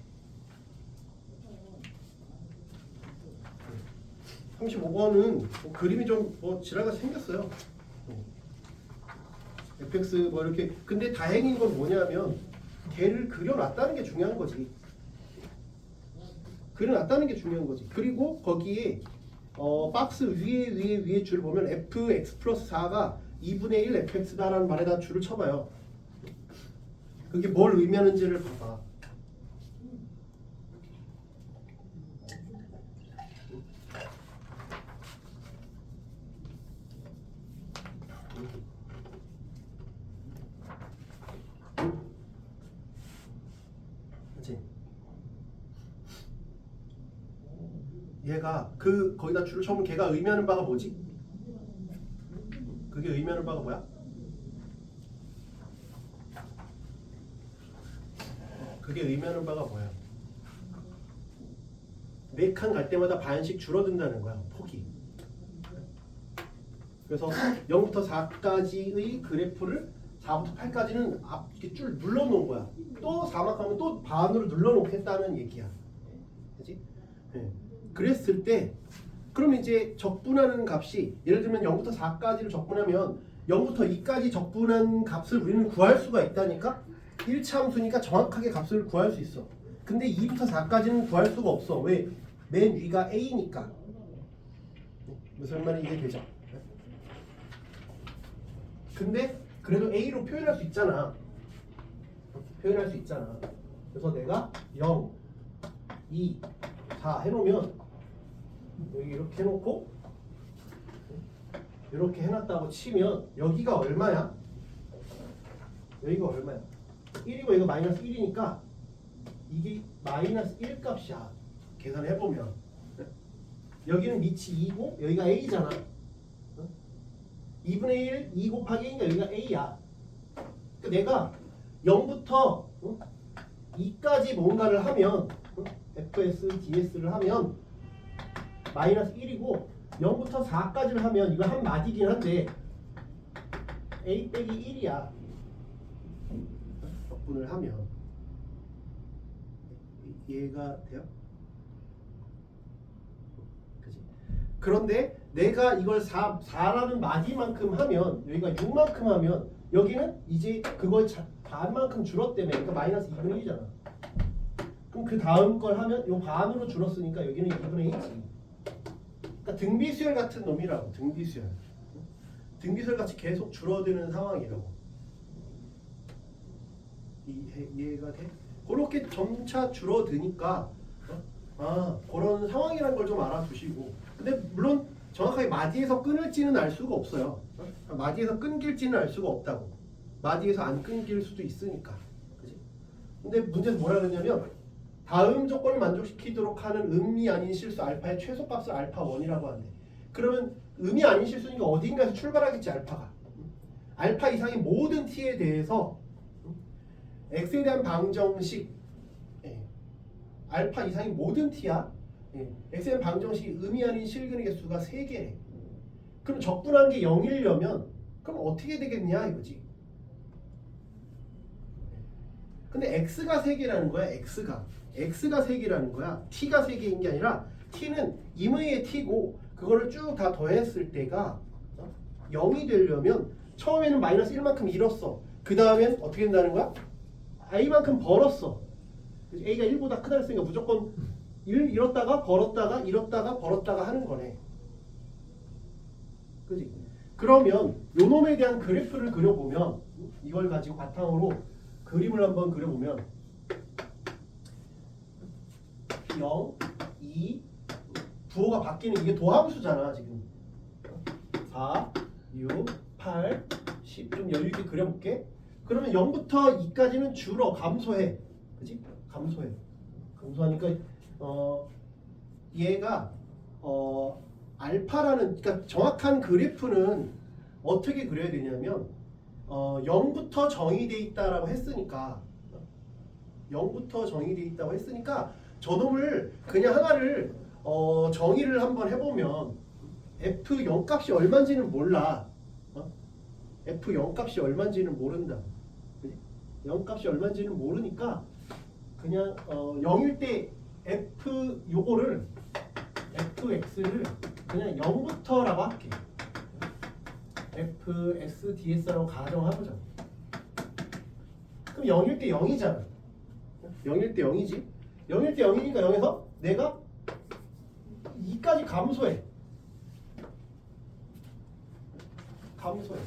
35번은 그림이 좀 지랄같이 생겼어요. fx 뭐 이렇게. 근데 다행인 건 뭐냐면 걔를 그려놨다는 게 중요한 거지. 그려놨다는 게 중요한 거지. 그리고 거기에 박스 위에 줄을 보면 fx 플러스 4가 2분의 1 fx다라는 말에다 줄을 쳐봐요. 그게 뭘 의미하는지를 봐봐. 그치? 얘가 거기다 줄을 쳐보면 걔가 의미하는 바가 뭐지? 그게 의미하는 바가 뭐야? 그게 의미하는 바가 뭐야? 4칸 갈 때마다 반씩 줄어든다는 거야, 폭이. 그래서 0부터 4까지의 그래프를 4부터 8까지는 이렇게 쭉 눌러놓은 거야. 또 4만 가면 또 반으로 눌러놓겠다는 얘기야. 그치? 네. 그랬을 때 그럼 이제 적분하는 값이 예를 들면 0부터 4까지를 적분하면 0부터 2까지 적분한 값을 우리는 구할 수가 있다니까? 1차 함수니까 정확하게 값을 구할 수 있어. 근데 2부터 4까지는 구할 수가 없어. 왜? 맨 위가 a니까. 무슨 말인지 이해되죠? 근데 그래도 a로 표현할 수 있잖아. 표현할 수 있잖아. 그래서 내가 0, 2, 4 해놓으면 여기 이렇게 해놓고 이렇게 해놨다고 치면 여기가 얼마야? 여기가 얼마야? 1이고 이거 마이너스 1이니까 이게 마이너스 1 값이야. 계산해보면 여기는 밑이 2고 여기가 a잖아. 2분의 1, 2 곱하기 1이니까 여기가 a야. 그러니까 내가 0부터 2까지 뭔가를 하면 fs, ds를 하면 마이너스 1이고 0부터 4까지를 하면 이거 한 마디긴 한데 a 빼기 1이야. 적분을 하면 이해가 돼요? 그치? 그런데 내가 이걸 4라는 마디만큼 하면 여기가 6만큼 하면 여기는 이제 그걸 반만큼 줄었다며. 그러니까 마이너스 2분의 1이잖아. 그럼 그 다음 걸 하면 요 반으로 줄었으니까 여기는 2분의 1이지. 그러니까 등비수열 같은 놈이라고. 등비수열. 등비수열 같이 계속 줄어드는 상황이라고. 이해가 돼? 그렇게 점차 줄어드니까 그런 상황이라는 걸 좀 알아두시고. 근데 물론 정확하게 마디에서 끊을지는 알 수가 없어요. 마디에서 끊길지는 알 수가 없다고. 마디에서 안 끊길 수도 있으니까. 그치? 근데 문제는 뭐라 그러냐면 다음 조건을 만족시키도록 하는 음이 아닌 실수 알파의 최소값을 알파 1이라고 하는데, 그러면 음이 아닌 실수니까 어딘가에서 출발하겠지. 알파가 알파 이상의 모든 t에 대해서 x에 대한 방정식 알파 이상의 모든 t야. x에 대한 방정식이 음이 아닌 실근의 개수가 3개래. 그럼 적분한 게 0이려면 그럼 어떻게 되겠냐 이거지. 근데 x가 3개라는 거야. x가 3개라는 거야. t가 3개인 게 아니라 t는 임의의 t고 그거를 쭉 다 더했을 때가 0이 되려면 처음에는 마이너스 1만큼 잃었어. 그 다음엔 어떻게 된다는 거야? i만큼 벌었어. a가 1보다 크다 했으니까 무조건 1 잃었다가 벌었다가 잃었다가 벌었다가 하는 거네. 그지? 그러면 요 놈에 대한 그래프를 그려보면, 이걸 가지고 바탕으로 그림을 한번 그려보면 0, 2 부호가 바뀌는 이게 도함수잖아 지금. 4, 6, 8, 10 좀 여유있게 그려볼게. 그러면 0부터 2까지는 줄어. 감소해. 그치? 감소해. 감소하니까 얘가 알파라는, 그러니까 정확한 그래프는 어떻게 그려야 되냐면 0부터 정의돼 있다라고 했으니까 0부터 정의돼 있다고 했으니까 저놈을 그냥 하나를 정의를 한번 해보면 f 0 값이 얼마인지는 몰라. f 0 값이 얼마인지는 모른다. 0 값이 얼마인지는 모르니까 그냥 0일 때 f 요거를 fx를 그냥 0부터라고 할게. fs ds라고 가정해보자. 그럼 0일 때 0이잖아. 0일 때 0이지. 0일 때 0이니까 0에서 내가 2까지 감소해. 감소해.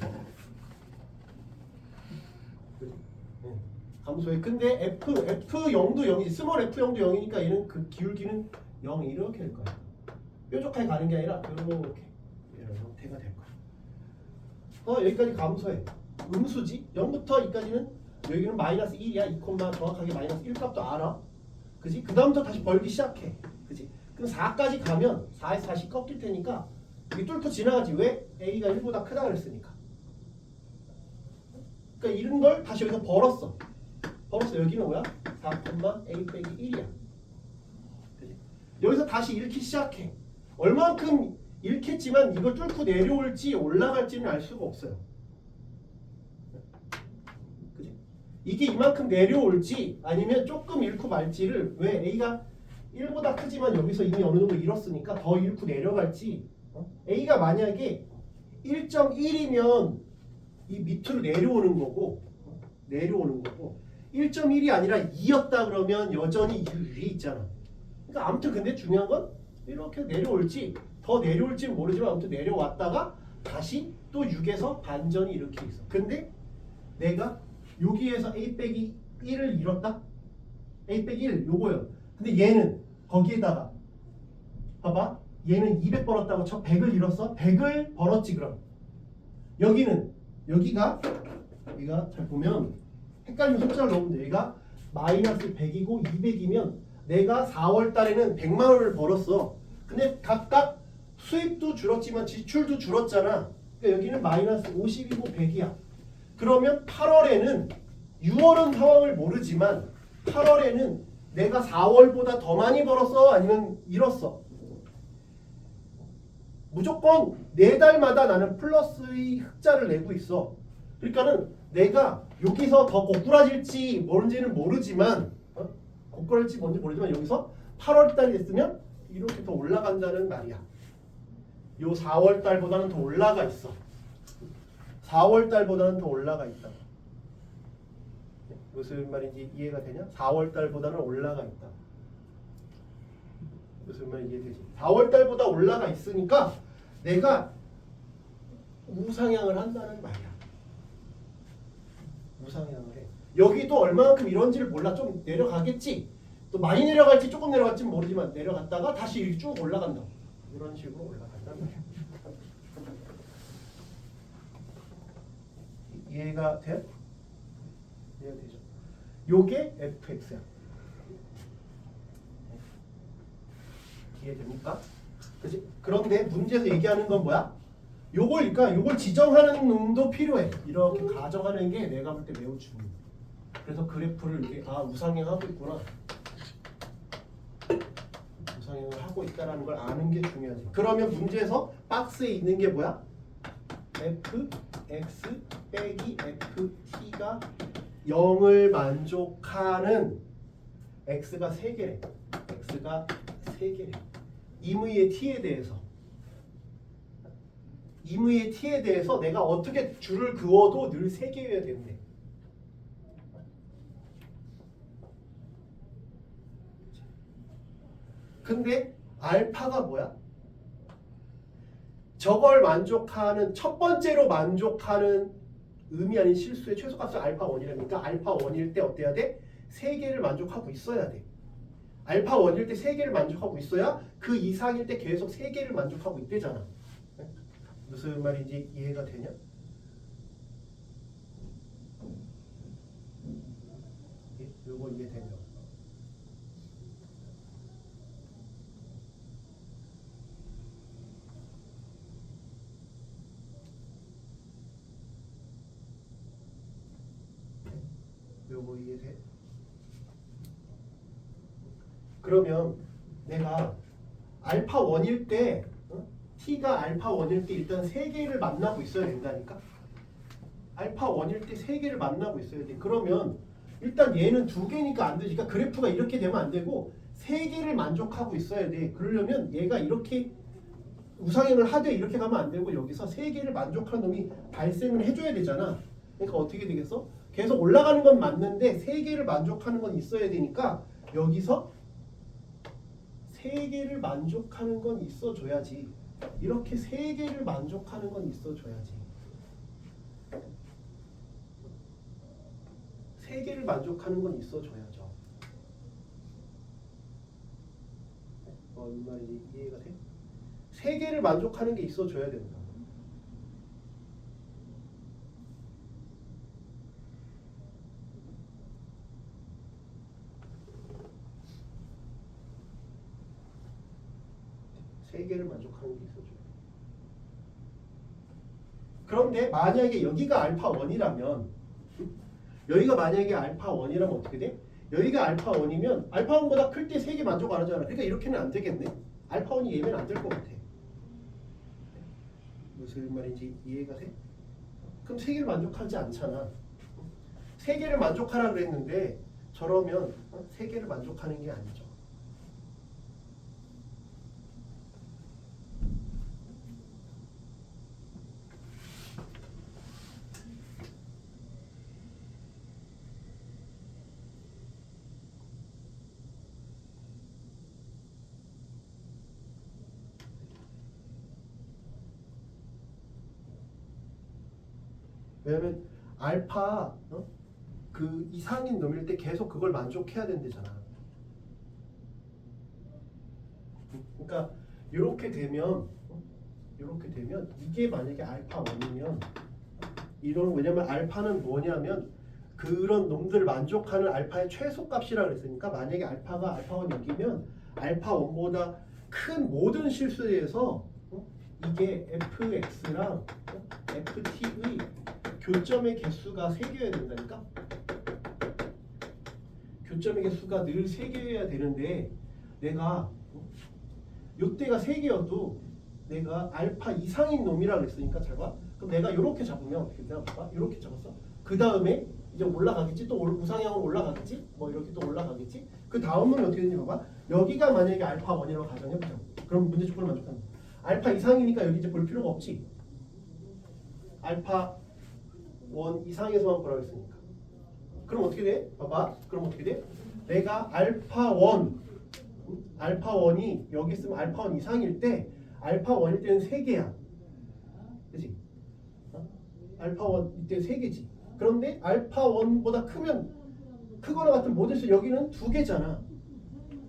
근데 f0도 0이지. 스몰 f0도 0이니까 얘는 그 기울기는 0 이렇게 될 거야. 뾰족하게 가는 게 아니라 이렇게 이런 형태가 될 거야. 여기까지 감소해. 음수지. 0부터 2까지는 여기는 마이너스 1이야. 2, 정확하게 마이너스 1 값도 알아. 그지? 그 다음부터 다시 벌기 시작해. 그지? 그럼 4까지 가면 4에서 다시 꺾일 테니까 여기 뚫고 지나가지. 왜? a가 1보다 크다 그랬으니까. 그러니까 이런 걸 다시 여기서 벌었어. 여기는 뭐야? 4, a 빼기 1이야. 그지? 여기서 다시 잃기 시작해. 얼만큼 잃겠지만 이걸 뚫고 내려올지 올라갈지는 알 수가 없어요. 그지? 이게 이만큼 내려올지 아니면 조금 잃고 말지를, 왜? a가 1보다 크지만 여기서 이미 어느 정도 잃었으니까 더 잃고 내려갈지. a가 만약에 1.1이면 이 밑으로 내려오는 거고 1.1이 아니라 2였다 그러면 여전히 이 위에 있잖아. 그러니까 아무튼 근데 중요한 건 이렇게 내려올지 더 내려올지는 모르지만 아무튼 내려왔다가 다시 또 6에서 반전이 이렇게 있어. 근데 내가 여기에서 a 빼기 1을 잃었다? a 빼기 1 요거요. 근데 얘는 거기에다가 봐봐. 얘는 200 벌었다고 쳐. 100을 잃었어? 100을 벌었지. 그럼 여기가 잘 보면 헷갈리면 숫자를 넣으면 돼. 얘가 마이너스 100이고 200이면 내가 4월 달에는 100만 원을 벌었어. 근데 각각 수입도 줄었지만 지출도 줄었잖아. 그러니까 여기는 마이너스 50이고 100이야. 그러면 8월에는 6월은 상황을 모르지만 8월에는 내가 4월보다 더 많이 벌었어? 아니면 잃었어? 무조건 4달마다 나는 플러스의 흑자를 내고 있어. 그러니까는 내가 여기서 더 고꾸라질지 뭔지는 모르지만 고꾸라질지 뭔지 모르지만 여기서 8월달이 됐으면 이렇게 더 올라간다는 말이야. 요 4월달보다는 더 올라가 있어. 4월달보다는 더 올라가 있다. 무슨 말인지 이해가 되냐? 4월달보다는 올라가 있다. 무슨 말인지 이해되지? 4월달보다 올라가 있으니까 내가 우상향을 한다는 말이야. 우상향을 해. 여기도 얼마만큼 이런지를 몰라. 좀 내려가겠지. 또 많이 내려갈지 조금 내려갈지는 모르지만 내려갔다가 다시 이렇게 쭉 올라간다. 이런 식으로 올라간다는 말이야. 이해가 돼? 이해가 되죠? 요게 fx야. 이해됩니까? 그치? 그런데 문제에서 얘기하는 건 뭐야? 요걸 지정하는 놈도 필요해. 이렇게 가정하는 게 내가 볼 때 매우 중요해. 그래서 그래프를 이렇게 우상향하고 있구나. 우상향을 하고 있다는 걸 아는 게 중요하지. 그러면 문제에서 박스에 있는 게 뭐야? fx 빼기 ft가 0을 만족하는 x가 3개래. x가 3개래. 임의의 t에 대해서 내가 어떻게 줄을 그어도 늘 3개여야 된대. 근데 알파가 뭐야? 저걸 만족하는 첫 번째로 만족하는 의미 아닌 실수의 최소값은 알파 1이라니까 알파 1일 때 어때야 돼? 3개를 만족하고 있어야 돼. 알파 1일 때 3개를 만족하고 있어야 그 이상일 때 계속 3개를 만족하고 있대잖아. 무슨 말인지 이해가 되냐? 요거 이해되면 요거 이해돼? 그러면 내가 알파 1일 때 t가 알파 1일 때 일단 3개를 만나고 있어야 된다니까? 알파 1일 때 3개를 만나고 있어야 돼. 그러면 일단 얘는 2개니까 안 되지. 그러니까 그래프가 이렇게 되면 안 되고 3개를 만족하고 있어야 돼. 그러려면 얘가 이렇게 우상향을 하되 이렇게 가면 안 되고 여기서 3개를 만족하는 놈이 발생을 해줘야 되잖아. 그러니까 어떻게 되겠어? 계속 올라가는 건 맞는데 3개를 만족하는 건 있어야 되니까 여기서 3개를 만족하는 건 있어줘야지. 이렇게 3개를 만족하는 건 있어줘야지. 3개를 만족하는 건 있어줘야죠. 이 말이 이해가 돼? 3개를 만족하는 게 있어줘야 된다. 세 개를 만족하는 게 있어줘요. 그런데 만약에 여기가 알파 1이라면 여기가 만약에 알파 1이라면 어떻게 돼? 여기가 알파 1이면 알파 1보다 클 때 3개 만족 안 하잖아. 그러니까 이렇게는 안 되겠네. 알파 1이 얘면 안 될 것 같아. 무슨 말인지 이해가 돼? 그럼 3개를 만족하지 않잖아. 3개를 만족하라 그랬는데 저러면 3개를 만족하는 게 아니죠. 왜냐면 알파 그 이상인 놈일 때 계속 그걸 만족해야 된대잖아. 그러니까 이렇게 되면 이게 만약에 알파 1이면 이런 왜냐면 알파는 뭐냐면 그런 놈들을 만족하는 알파의 최소값이라 그랬으니까 만약에 알파가 알파 1 여기면 알파 1보다 큰 모든 실수에 대해서 이게 fx랑 ft의 교점의 개수가 3개여야 된다니까? 교점의 개수가 늘 3개여야 되는데 내가 요때가 3개여도 내가 알파 이상인 놈이라고 했으니까 잘 봐. 그럼 내가 이렇게 잡으면 어떻게 되나 봐봐. 이렇게 잡았어. 그 다음에 이제 올라가겠지. 또 우상향으로 올라가겠지. 뭐 이렇게 또 올라가겠지. 그 다음은 어떻게 되는지 봐봐. 여기가 만약에 알파 1이라고 가정해보자. 그럼 문제 조건을 만족한다. 알파 이상이니까 여기 이제 볼 필요가 없지. 알파 1 이상에서만 보라고 했으니까. 그럼 어떻게 돼? 봐봐. 그럼 어떻게 돼? 내가 알파 1이 여기 있으면 알파 1 이상일 때 알파 1일 때는 3개야. 그치? 알파 1 이때 3개지. 그런데 알파 1보다 크거나 같은 모든 수 여기는 2개잖아.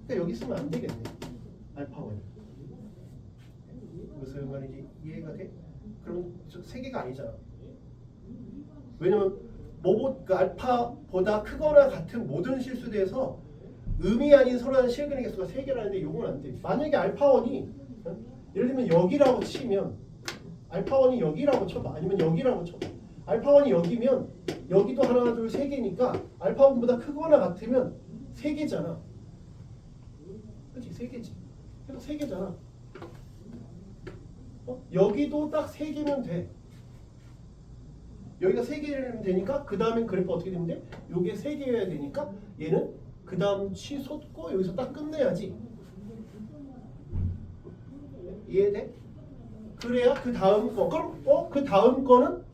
그러니까 여기 쓰면 안 되겠네. 알파 1. 무슨 말인지 이해가 돼? 그럼 3개가 아니잖아. 왜냐면 그 알파보다 크거나 같은 모든 실수대에서 음이 아닌 서로하는 실근의 개수가 3개라는데 이건 안 돼. 만약에 알파 1이 예를 들면 여기라고 치면 알파 1이 여기라고 쳐봐. 아니면 여기라고 쳐봐. 알파 1이 여기면 여기도 하나 둘 3개니까 알파 1보다 크거나 같으면 3개잖아. 그치? 3개지. 그래서 3개잖아. 여기도 딱 3개면 돼. 여기가 3개면 되니까 그 다음엔 그래프 어떻게 되면 돼? 요게 3개여야 되니까 얘는 그 다음 치솟고 여기서 딱 끝내야지. 이해돼? 그래야 그 다음 거 그럼 그 다음 거는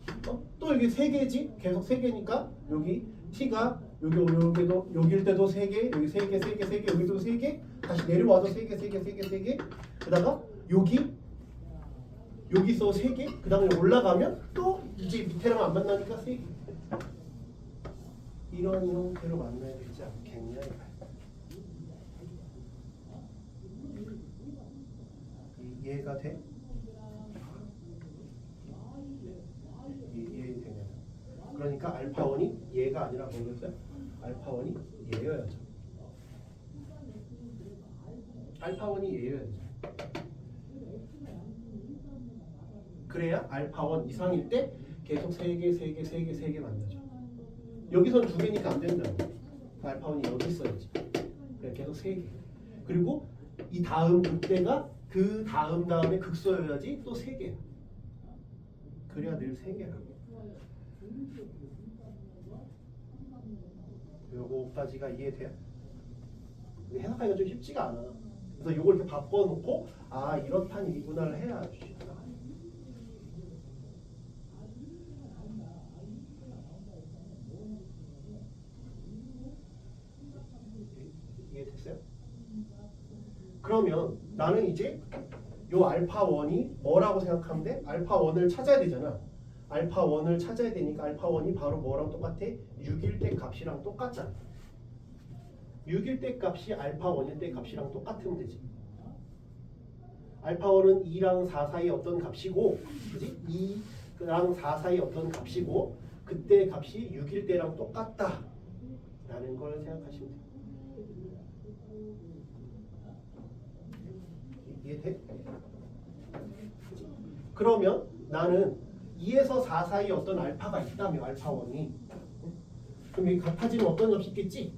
또 여기 3개지. 계속 3개니까 여기 t가 여기도 여기일 때도 3개, 여기 3개, 3개, 3개, 여기도 3개, 다시 내려와서 3개, 3개, 3개, 3개. 그다가 여기서 3개, 그 다음에 올라가면 또 이제 밑에랑 안 만나니까 3개. 이런 형태로 만나야 되지 않겠냐 이거야. 이해가 돼? 이해되냐? 그러니까 알파 1이 얘가 아니라 뭐였어요? 알파 1이 얘여야죠. 알파 1이 얘여야 되죠. 그래야 알파 1 이상일 때 계속 3개 만나죠. 여기선 2개니까 안 된다고. 알파 1이 여기 있어야지. 그래 계속 3개. 그리고 이 다음 극대가 그 다음에 극소여야지 또 3개야. 그래야 늘 3개라고. 요거까지가 이해돼요? 해석하기가 좀 쉽지가 않아. 그래서 요걸 이렇게 바꿔놓고 아 이렇단 얘기구나를 해야 쉽다. 이해됐어요? 그러면 나는 이제 요 알파 1이 뭐라고 생각하면 돼? 알파 1을 찾아야 되잖아. 알파 1을 찾아야 되니까 알파 1이 바로 뭐랑 똑같아? 6일 때 값이랑 똑같잖아. 6일 때 값이 알파 1일 때 값이랑 똑같으면 되지. 알파 1은 2랑 4 사이 어떤 값이고, 그지? 2랑 4 사이 어떤 값이고, 그때 값이 6일 때랑 똑같다 라는 걸 생각하시면 돼요. 이해돼? 그러면 나는 2에서 4 사이에 어떤 알파가 있다며 알파 1이. 그럼 여기 같아지는 어떤 값이 있겠지?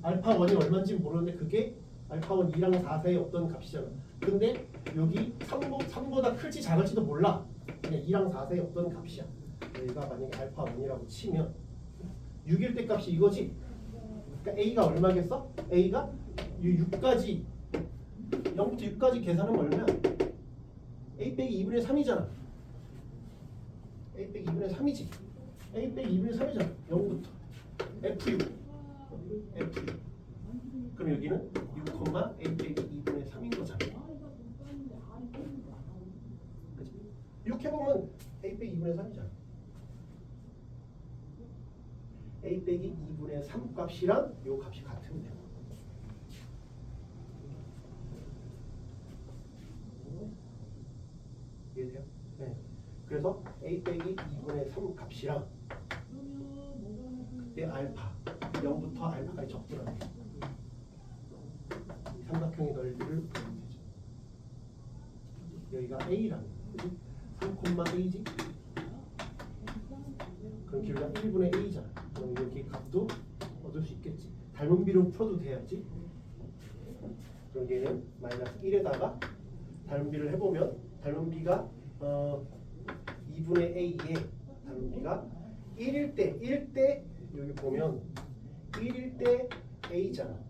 알파 1이 얼마인지 모르는데 그게 알파 1 2랑 4 사이에 어떤 값이잖아. 근데 여기 3보다 클지 작을지도 몰라. 그냥 2랑 4 사이에 어떤 값이야. 여기가 만약에 알파 1이라고 치면 6일 때 값이 이거지. 그러니까 A가 얼마겠어? A가 6까지 0부터 6까지 계산하면 얼마야? A 빼기 2분의 3이잖아. A 빼기 2분의 3이지. A 빼기 2분의 3이잖아. 0부터 F6 F6 그럼 여기는 6, A 빼기 2분의 3인 거잖아. 그치? 이렇게 보면 A 빼기 2분의 3이잖아. A 빼기 2분의 3 값이랑 요 값이 같으면 돼요. 이해돼요? 네. 그래서 A 빼기 2분의 3 값이랑 그때 알파 0부터 알파까지 적분하면 돼요. 삼각형의 넓이를 보면 되죠. 여기가 A라는 거지. 3,A지? 그럼 길이가 1분의 A잖아. 그럼 여기 값도 어떤 얻을 수 있겠지. 닮은 B로 풀어도 돼야지. 그럼 얘는 마이너스 1에다가 닮은 B를 해보면 닮은 B가 2분의 A에 닮은 B가 1일 때 여기 보면 1일 때 A잖아.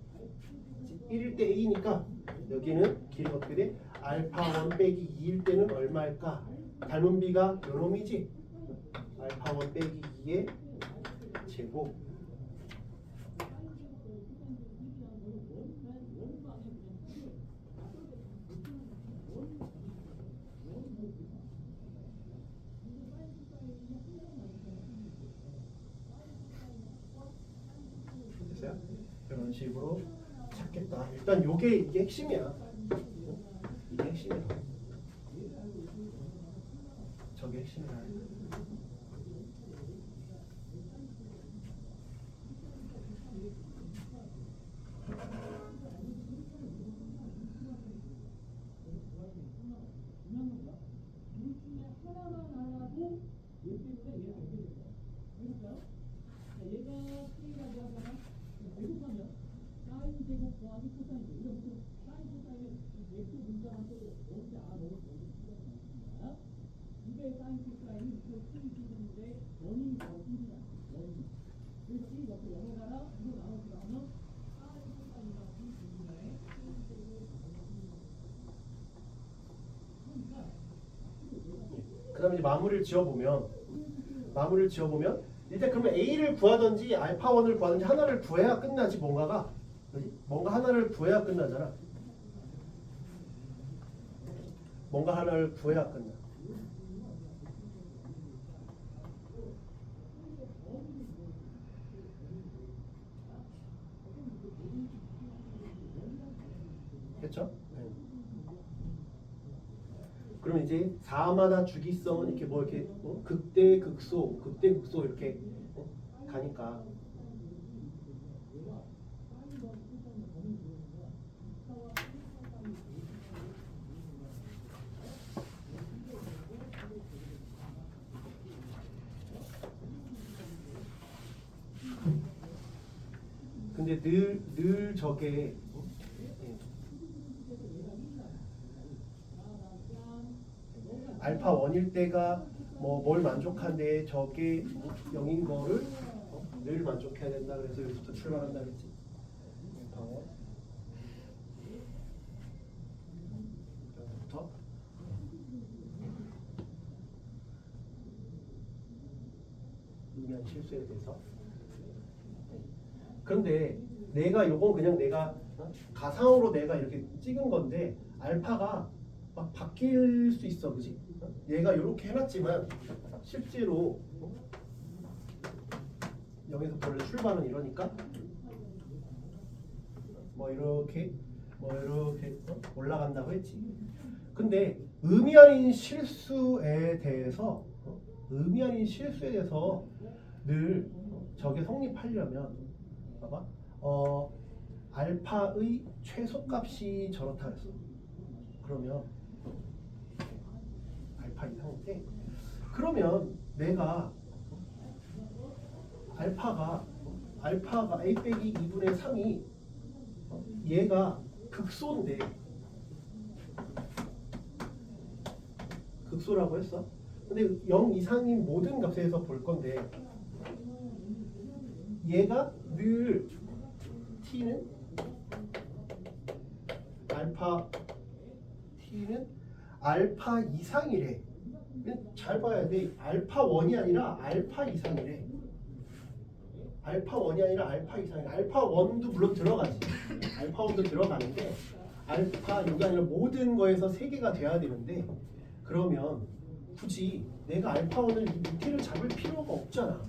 1일 때 A니까 여기는 길이가 어떻게 돼? 알파 1 빼기 2일 때는 얼마일까? 닮은 B가 요놈이지? 알파 1 빼기 2의 제곱. 됐어요? 이런 식으로 찾겠다. 일단 이게 핵심이야. 이게 핵심이야. 저게 핵심이야. 그다음에 이제 마무리를 지어보면 일단 그러면 A를 구하든지 알파 1을 구하든지 하나를 구해야 끝나지. 뭔가 하나를 구해야 끝나잖아. 뭔가 하나를 구해야 끝나. 됐죠? 네. 그럼 이제 4마다 주기성은 이렇게 뭐 이렇게 극대 극소 이렇게 가니까 근데 늘 저게 알파 1일 때가 뭐 뭘 만족한데 저게 0인 거를 늘 만족해야 된다. 그래서 여기서부터 출발한다 그랬지. 여기부터 의미한 실수에 대해서. 그런데 내가 요건 그냥 내가 가상으로 내가 이렇게 찍은 건데 알파가 막 바뀔 수 있어, 그지? 얘가 이렇게 해놨지만 실제로 여기서 원래 출발은 이러니까 뭐 이렇게 올라간다고 했지. 근데 의미 아닌 실수에 대해서 늘 저게 성립하려면 봐봐. 알파의 최소값이 저렇다 그랬어. 그러면 알파 이상인데 그러면 내가 알파가 a 빼기 2분의 3이 얘가 극소인데 극소라고 했어. 근데 0 이상인 모든 값에서 볼 건데 얘가 늘 t는 알파 이상이래. 잘 봐야 돼. 알파 1이 아니라 알파 이상이래. 알파 1이 아니라 알파 이상이래. 알파 1도 물론 들어가지. 알파 1도 들어가는데 알파 6이 아니라 모든 거에서 3개가 돼야 되는데 그러면 굳이 내가 알파 1을 이 밑에를 잡을 필요가 없잖아.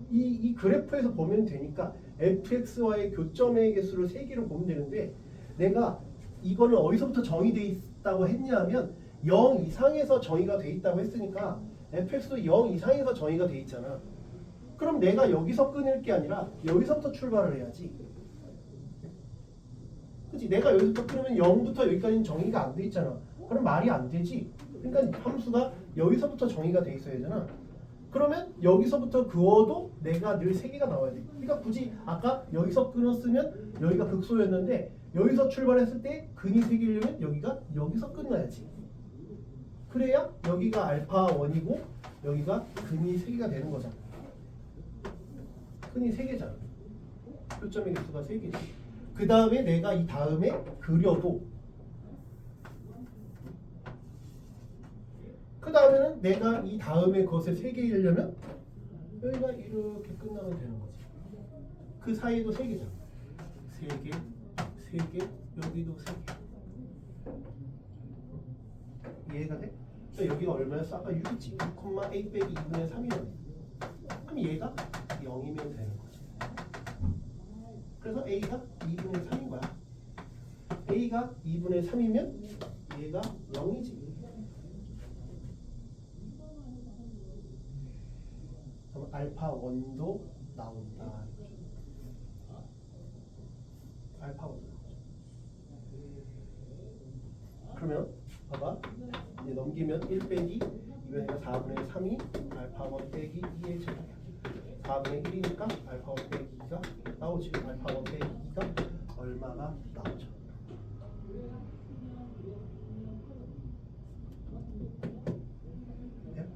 이 그래프에서 보면 되니까 fx와의 교점의 개수를 3개로 보면 되는데 내가 이거는 어디서부터 정의돼 있다고 했냐면 0 이상에서 정의가 돼 있다고 했으니까 fx도 0 이상에서 정의가 돼 있잖아. 그럼 내가 여기서 끊을 게 아니라 여기서부터 출발을 해야지. 그치? 내가 여기서부터 끊으면 0부터 여기까지는 정의가 안 돼 있잖아. 그럼 말이 안 되지. 그러니까 함수가 여기서부터 정의가 돼 있어야 되잖아. 그러면 여기서부터 그어도 내가 늘 3개가 나와야 돼. 그러니까 굳이 아까 여기서 끊었으면 여기가 극소였는데 여기서 출발했을 때 근이 3개려면 여기서 끝나야지. 그래야 여기가 알파 1이고 여기가 근이 3개가 되는 거잖아. 근이 3개잖아. 표점의 개수가 3개지. 그 다음에 내가 이 다음에 그려도 그 다음에는 내가 이 다음에 것에 3개이려면 여기가 이렇게 끝나면 되는 거지. 그 사이에도 3개잖아. 3개, 3개, 여기도 3개. 이해가 돼? 그러니까 여기가 얼마였어? 아까 6이지. 6,8 빼기 2분의 3이면 그럼 얘가 0이면 되는 거지. 그래서 A가 2분의 3인 거야. A가 2분의 3이면 얘가 0이지. 그럼 알파 1도 나온다. 알파 1도 나오죠. 그러면 봐봐. 이제 넘기면 1 빼기 2분의 4분의 3이 알파 1 빼기 2의 제곱이야. 4분의 1이니까 알파 1 빼기 2가 나오지. 알파 1 빼기 2가 얼마가 나오죠. 네?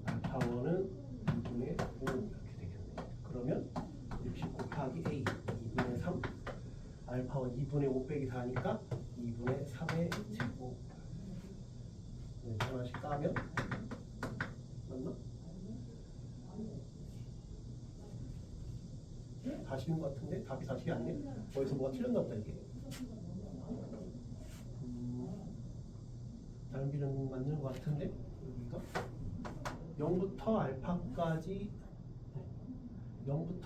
알파1은 2분의 5 이렇게 되겠네. 그러면 60 곱하기 A 2분의 3 알파1 2분의 5 빼기 4니까 2분의 3의 제곱. 하나씩 까면 맞나? 40인 것 같은데 답이 40이 아니네. 어디서 뭐가 틀렸나 보다 이게. 다른 비는 맞는 것 같은데 여기가 0부터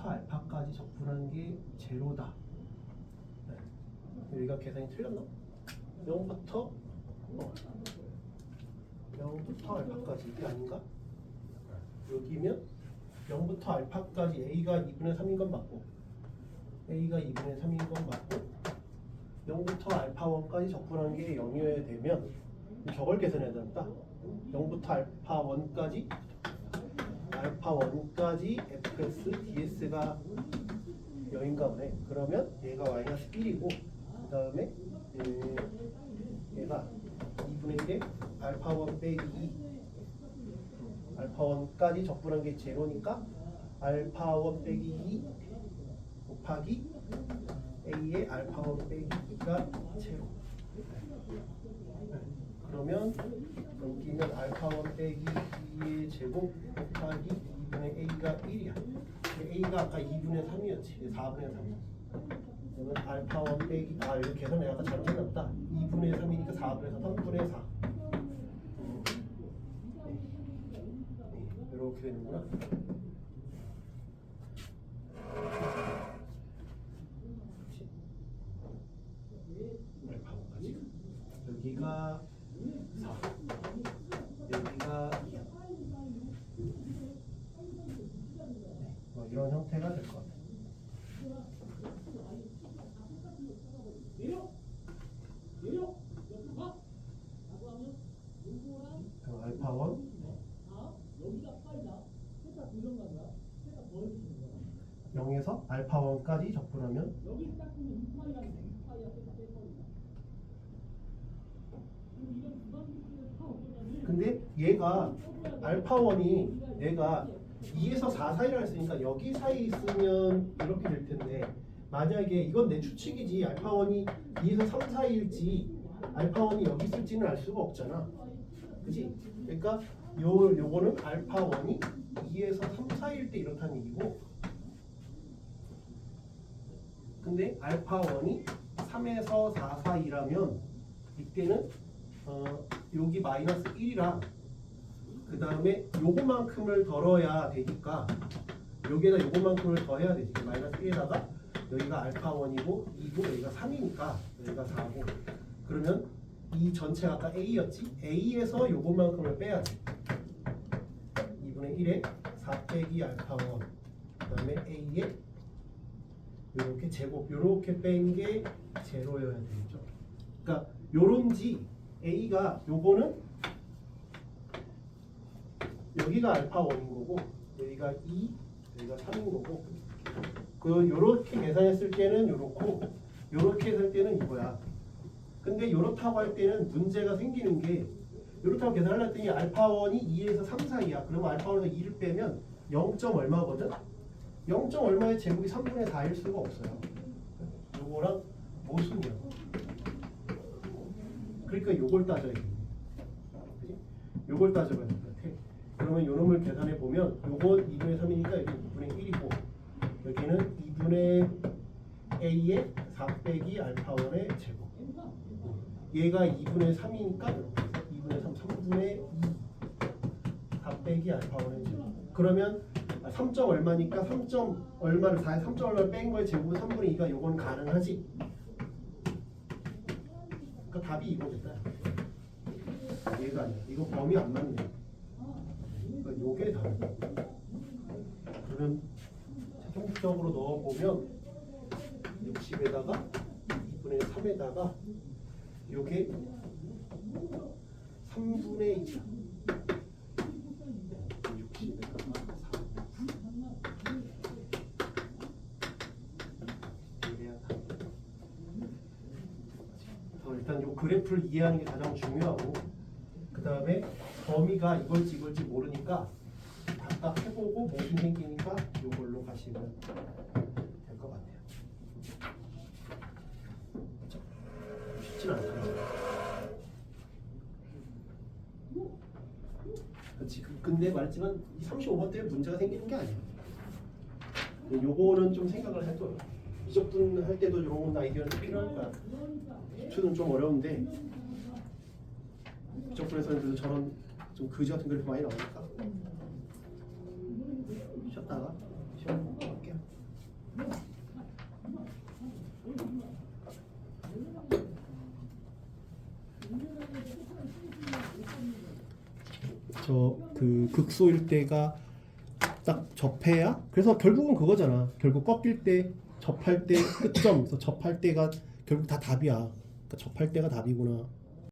알파까지 적분한 게 제로다. 여기가 계산이 틀렸나? 0부터 알파까지 이게 아닌가? 여기면 0부터 알파까지 A가 2분의 3인 건 맞고 A가 2분의 3인 건 맞고 0부터 알파 1까지 적분한 게 0이어야 되면 저걸 계산해야 된다. 0부터 알파 1까지 fs ds가 0인가 보네. 그러면 얘가 마이너스 1이고 그 다음에 얘가 2분의 1에 알파 1 빼기 2 알파 1까지 적분한 게 제로니까 알파 1 빼기 2 곱하기 a의 알파 1 빼기 2가 제로. 그러면 넘기면 알파 1 빼기 2의 제곱 곱하기 2분의 a가 1이야. a가 아까 2분의 3이었지. 4분의 3. 그러면 알파 1 빼기 이거 계산 내가 아까 잘못했나 보다. 2분의 3이니까 4분의 4, 3분의 4. 이렇게 되는구나. 알파 1까지. 여기가 4. 여기가 2. 이런 형태가 될 것 같아요. 그럼 알파 1 0에서 알파 1까지 적분하면 근데 얘가 알파 1이 얘가 2에서 4 사이를 했으니까 여기 사이 있으면 이렇게 될 텐데 만약에 이건 내 추측이지 알파 1이 2에서 3 사이일지 알파 1이 여기 있을지는 알 수가 없잖아. 그지? 그러니까 요거는 알파 1이 2에서 3 사이일 때 이렇다는 얘기고 근데 알파 1이 3에서 4 사이라면 이때는 여기 마이너스 1이랑 그 다음에 요거만큼을 덜어야 되니까 여기에다 요거만큼을 더해야 되지. 마이너스 1에다가 여기가 알파 1이고 2고 여기가 3이니까 여기가 4고 그러면 이 전체가 아까 A였지? A에서 요것만큼을 빼야지. 2분의 1에 4 빼기 알파 1 그 다음에 A에 요렇게 제곱 요렇게 뺀 게 제로여야 되겠죠. 그러니까 요런지 A가 요거는 여기가 알파 1인 거고 여기가 2 여기가 3인 거고 그 요렇게 계산했을 때는 요렇고 요렇게 했을 때는 이거야. 근데 요렇다고 할 때는 문제가 생기는 게 요렇다고 계산하려 했더니 알파 1이 2에서 3 사이야. 그러면 알파 1에서 2를 빼면 0. 얼마거든? 0. 얼마의 제곱이 3분의 4일 수가 없어요. 요거랑 모순이야. 그러니까 요걸 따져야 돼. 그지? 요걸 따져봐야 될 것 같아. 그러면 요 놈을 계산해 보면 요건 2분의 3이니까 여기 2분의 1이고 여기는 2분의 A의 4 빼기 알파 1의 제곱. 얘가 2분의 3이니까 이렇게 2분의 3, 3분의 2 4 빼기 알파 1의 제곱. 그러면 3. 얼마니까 3. 얼마를 4에 3. 얼마를 뺀 거의 제곱은 3분의 2가 요건 가능하지. 그러니까 답이 이거겠다. 얘가 아니야. 이거 범위 안 맞네. 그러니까 요게 답이야. 그러면 최종적으로 넣어보면 60에다가 2분의 3에다가 요게 3분의 2야. 60에다가 4. 이래야 답. 일단 요 그래프를 이해하는 게 가장 중요하고 그 다음에 범위가 이걸지 모르니까 각각 해보고 모순 생기니까 요걸로 가시면 될 것 같아요. 그렇죠? 쉽진 않다. 그렇지. 근데 말했지만 35번 때문에 문제가 생기는 게 아니에요. 요거는 좀 생각을 해둬요. 이적분 할 때도 이런 아이디어는 필요할 거야. 기초는 좀 어려운데 이적분에서는 그래도 저런 좀 그지 같은 그래프 많이 나오니까 쉬었다가 시험 보고 갈게요. 저 그 극소일 때가 딱 접해야 그래서 결국은 그거잖아. 결국 꺾일 때 접할 때 끝점 그래서 접할 때가 결국 다 답이야. 그러니까 접할 때가 답이구나.